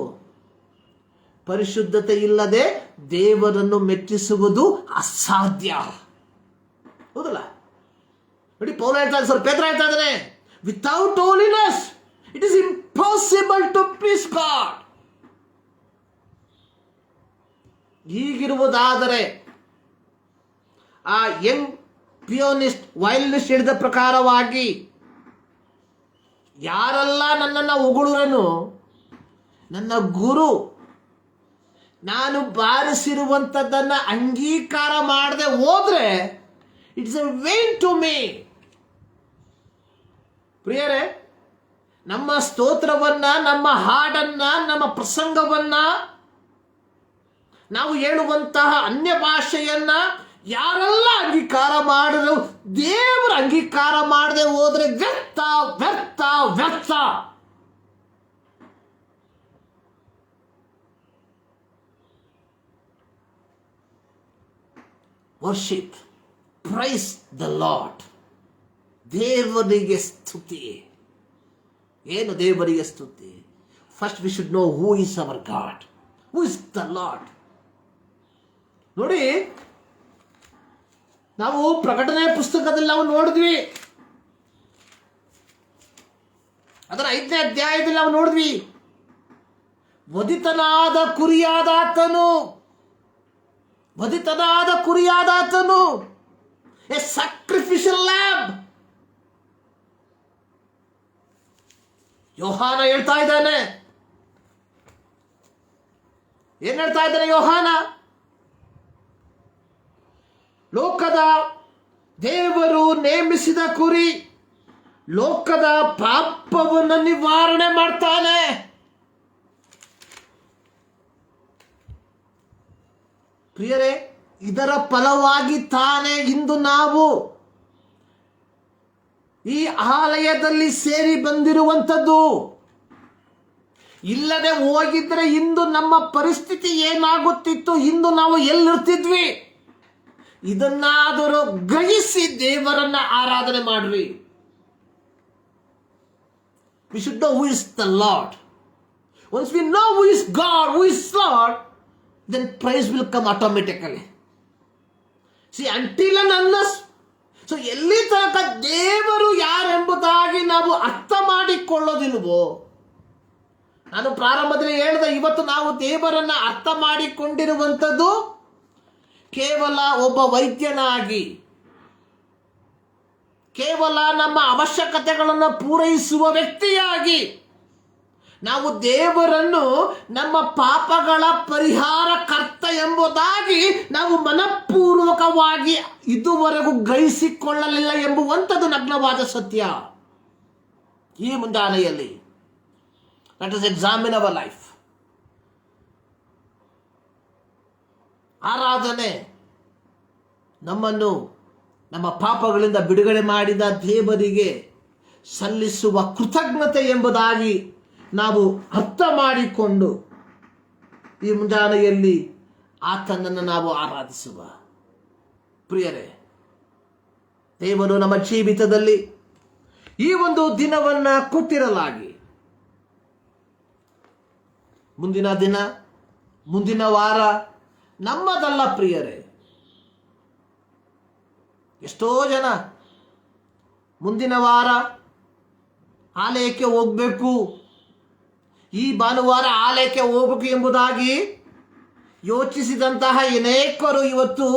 ಪರಿಶುದ್ಧತೆ ಇಲ್ಲದೆ ದೇವರನ್ನು ಮೆಚ್ಚಿಸುವುದು ಅಸಾಧ್ಯ. ಹೌದಲ್ಲ? ನೋಡಿ, ಪೌಲ ಹೇಳ್ತಾ ಇದ್ದಾರೆ, ಪೇತ್ರ ಹೇಳ್ತಾ ಇದ್ದಾನೆ, without holiness it is impossible to please God. ಹೀಗಿರುವುದಾದರೆ ಆ ಯಂಗ್ ಪಿಯೋನಿಸ್ಟ್ ವಯಲಿನಿಸ್ಟ್ ಹೇಳಿದ ಪ್ರಕಾರವಾಗಿ ಯಾರೆಲ್ಲ ನನ್ನನ್ನು ಹೊಗಳುವನು, ನನ್ನ ಗುರು ನಾನು ಬಾರಿಸಿರುವಂಥದ್ದನ್ನು ಅಂಗೀಕಾರ ಮಾಡದೆ ಹೋದ್ರೆ it's a vain to me. ಪ್ರಿಯರೇ, ನಮ್ಮ ಸ್ತೋತ್ರವನ್ನ, ನಮ್ಮ ಹಾಡನ್ನ, ನಮ್ಮ ಪ್ರಸಂಗವನ್ನ, ನಾವು ಹೇಳುವಂತಹ ಅನ್ಯ ಭಾಷೆಯನ್ನ ಯಾರೆಲ್ಲ ಅಂಗೀಕಾರ ಮಾಡಿದ್ರು, ದೇವರ ಅಂಗೀಕಾರ ಮಾಡದೆ ಹೋದ್ರೆ ವ್ಯರ್ಥ ವ್ಯರ್ಥ ವ್ಯರ್ಥ. Worship, praise the lord. ದೇವರಿಗೆ ಸ್ತುತಿ. ಏನು ದೇವರಿಗೆ ಸ್ತುತಿ? First we should know who is our God, who is the lord. ನೋಡಿ, ನಾವು ಪ್ರಕಟಣೆ ಪುಸ್ತಕದಲ್ಲಿ ನಾವು ನೋಡಿದ್ವಿ, ಅದರ 5ನೇ ಅಧ್ಯಾಯದಲ್ಲಿ ನಾವು ನೋಡಿದ್ವಿ, ವಧಿತನಾದ ಕುರಿಯಾದಾತನು ಎ ಸ್ಯಾಕ್ರಿಫಿಷಿಯಲ್ ಲ್ಯಾಂಬ್. ಯೋಹಾನ ಹೇಳ್ತಾ ಇದ್ದಾನೆ, ಏನ್ ಹೇಳ್ತಾ ಇದ್ದಾನೆ ಯೋಹಾನ? ಲೋಕದ ದೇವರು ನೇಮಿಸಿದ ಕುರಿ ಲೋಕದ ಪಾಪವನ್ನು ನಿವಾರಣೆ ಮಾಡ್ತಾನೆ. ಪ್ರಿಯರೇ, ಇದರ ಫಲವಾಗಿ ತಾನೇ ಇಂದು ನಾವು ಈ ಆಲಯದಲ್ಲಿ ಸೇರಿ ಬಂದಿರುವಂಥದ್ದು. ಇಲ್ಲದೆ ಹೋಗಿದ್ರೆ ಇಂದು ನಮ್ಮ ಪರಿಸ್ಥಿತಿ ಏನಾಗುತ್ತಿತ್ತು, ಇಂದು ನಾವು ಎಲ್ಲಿರ್ತಿದ್ವಿ? ಇದನ್ನಾದರೂ ಗ್ರಹಿಸಿ ದೇವರನ್ನ ಆರಾಧನೆ ಮಾಡ್ರಿ. We should know who is the Lord. Once we know who is God, who is Lord, then praise will come automatically. See, until and unless, so ಎಲ್ಲಿ ತನಕ ದೇವರು ಯಾರೆಂಬುದಾಗಿ ನಾವು ಅರ್ಥ ಮಾಡಿಕೊಳ್ಳೋದಿಲ್ವೋ, ನಾನು ಪ್ರಾರಂಭದಲ್ಲಿ ಹೇಳಿದ, ಇವತ್ತು ನಾವು ದೇವರನ್ನ ಅರ್ಥ ಮಾಡಿಕೊಂಡಿರುವಂಥದ್ದು ಕೇವಲ ಒಬ್ಬ ವೈದ್ಯನಾಗಿ, ಕೇವಲ ನಮ್ಮ ಅವಶ್ಯಕತೆಗಳನ್ನು ಪೂರೈಸುವ ವ್ಯಕ್ತಿಯಾಗಿ, ನಾವು ದೇವರನ್ನು ನಮ್ಮ ಪಾಪಗಳ ಪರಿಹಾರ ಕರ್ತ ಎಂಬುದಾಗಿ ನಾವು ಮನಪೂರ್ವಕವಾಗಿ ಇದುವರೆಗೂ ಗ್ರಹಿಸಿಕೊಳ್ಳಲಿಲ್ಲ ಎಂಬುವಂಥದ್ದು ನಗ್ನವಾದ ಸತ್ಯ. ಈ ಮುಂಜಾನೆಯಲ್ಲಿ let us examine our life. ಆರಾಧನೆ ನಮ್ಮನ್ನು ನಮ್ಮ ಪಾಪಗಳಿಂದ ಬಿಡುಗಡೆ ಮಾಡಿದ ದೇವರಿಗೆ ಸಲ್ಲಿಸುವ ಕೃತಜ್ಞತೆ ಎಂಬುದಾಗಿ ನಾವು ಅರ್ಥ ಮಾಡಿಕೊಂಡು ಈ ಮುಂಜಾನೆಯಲ್ಲಿ ಆತನನ್ನು ನಾವು ಆರಾಧಿಸುವ. ಪ್ರಿಯರೇ, ದೇವರು ನಮ್ಮ ಜೀವಿತದಲ್ಲಿ ಈ ಒಂದು ದಿನವನ್ನ ಕೊಟ್ಟಿರಲಾಗಿ ಮುಂದಿನ ದಿನ, ಮುಂದಿನ ವಾರ ನಮ್ಮದಲ್ಲ. ಪ್ರಿಯರೇ, ಎಷ್ಟೋ ಜನ ಮುಂದಿನ ವಾರ ಆಲಯಕ್ಕೆ ಹೋಗ್ಬೇಕು, ಈ ಭಾನುವಾರ ಆಲಯಕ್ಕೆ ಹೋಗ್ಬೇಕು ಎಂಬುದಾಗಿ ಯೋಚಿಸಿದಂತಹ ಅನೇಕರು ಇವತ್ತು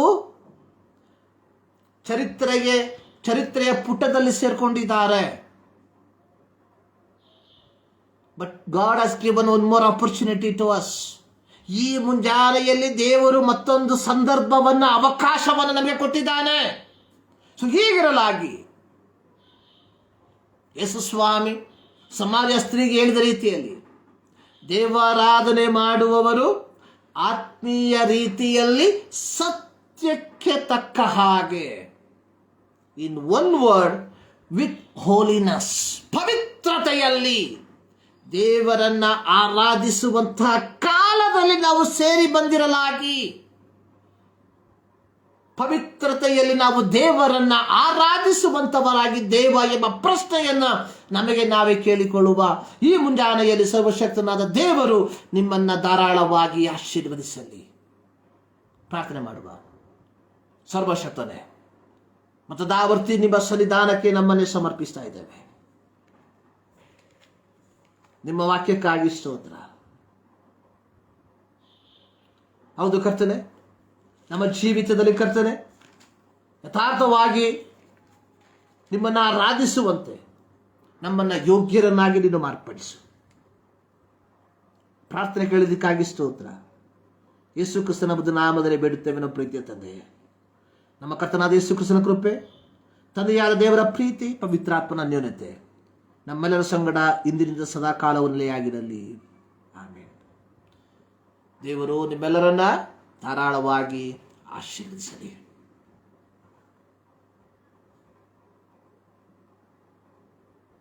ಚರಿತ್ರೆಯ ಪುಟದಲ್ಲಿ ಸೇರ್ಕೊಂಡಿದ್ದಾರೆ. But God has given one more opportunity to us. ಈ ಮುಂಜಾನೆಯಲ್ಲಿ ದೇವರು ಮತ್ತೊಂದು ಸಂದರ್ಭವನ್ನು, ಅವಕಾಶವನ್ನು ನಮಗೆ ಕೊಟ್ಟಿದ್ದಾನೆ. ಸೊ ಹೀಗಿರಲಾಗಿ ಯೇಸು ಸ್ವಾಮಿ ಸಮಾರ್ಯ ಸ್ತ್ರೀಗೆ ಹೇಳಿದ ರೀತಿಯಲ್ಲಿ ದೇವಾರಾಧನೆ ಮಾಡುವವರು ಆತ್ಮೀಯ ರೀತಿಯಲ್ಲಿ ಸತ್ಯಕ್ಕೆ ತಕ್ಕ ಹಾಗೆ, in one word, with holiness, ಪವಿತ್ರತೆಯಲ್ಲಿ ದೇವರನ್ನ ಆರಾಧಿಸುವಂತಹ ಕಾಲದ ದೇಹದಲ್ಲಿ ನಾವು ಸೇರಿ ಬಂದಿರಲಾಗಿ ಪವಿತ್ರತೆಯಲ್ಲಿ ನಾವು ದೇವರನ್ನ ಆರಾಧಿಸುವಂತವರಾಗಿ ದೇವ ಎಂಬ ಪ್ರಶ್ನೆಯನ್ನ ನಮಗೆ ನಾವೇ ಕೇಳಿಕೊಳ್ಳುವ ಈ ಮುಂಜಾನೆಯಲ್ಲಿ ಸರ್ವಶಕ್ತನಾದ ದೇವರು ನಿಮ್ಮನ್ನ ಧಾರಾಳವಾಗಿ ಆಶೀರ್ವದಿಸಲಿ. ಪ್ರಾರ್ಥನೆ ಮಾಡುವ. ಸರ್ವಶಕ್ತನೇ ಮತ್ತು ದಾವರ್ತಿ ನಿಮ್ಮ ಸನ್ನಿಧಾನಕ್ಕೆ ನಮ್ಮನ್ನೇ ಸಮರ್ಪಿಸ್ತಾ ಇದ್ದೇವೆ. ನಿಮ್ಮ ವಾಕ್ಯಕ್ಕಾಗಿ ಸ್ತೋತ್ರ. ಹೌದು ಕರ್ತನೆ, ನಮ್ಮ ಜೀವಿತದಲ್ಲಿ ಕರ್ತನೆ ಯಥಾರ್ಥವಾಗಿ ನಿಮ್ಮನ್ನು ಆರಾಧಿಸುವಂತೆ ನಮ್ಮನ್ನು ಯೋಗ್ಯರನ್ನಾಗಿ ನೀನು ಮಾರ್ಪಡಿಸು. ಪ್ರಾರ್ಥನೆ ಕೇಳಿದಕ್ಕಾಗಿ ಸ್ತೋತ್ರ. ಯೇಸು ಕ್ರಿಸ್ತನ ನಾಮದಲ್ಲಿ ಬೇಡುತ್ತೇವೆ ನಮ್ಮ ಪ್ರೀತಿಯ ತಂದೆಯೇ. ನಮ್ಮ ಕರ್ತನಾದ ಯೇಸು ಕ್ರಿಸ್ತನ ಕೃಪೆ, ತಂದೆಯಾದ ದೇವರ ಪ್ರೀತಿ, ಪವಿತ್ರಾತ್ಮನ ಅನ್ಯೋನ್ಯತೆ ನಮ್ಮೆಲ್ಲರ ಸಂಗಡ ಇಂದಿನಿಂದ ಸದಾಕಾಲವಲ್ಲೇ ಆಗಿರಲಿ. ಆಮೇಲೆ ದೇವರು ನಿಮ್ಮೆಲ್ಲರನ್ನ ಧಾರಾಳವಾಗಿ ಆಶೀರ್ವದಿಸಲಿ.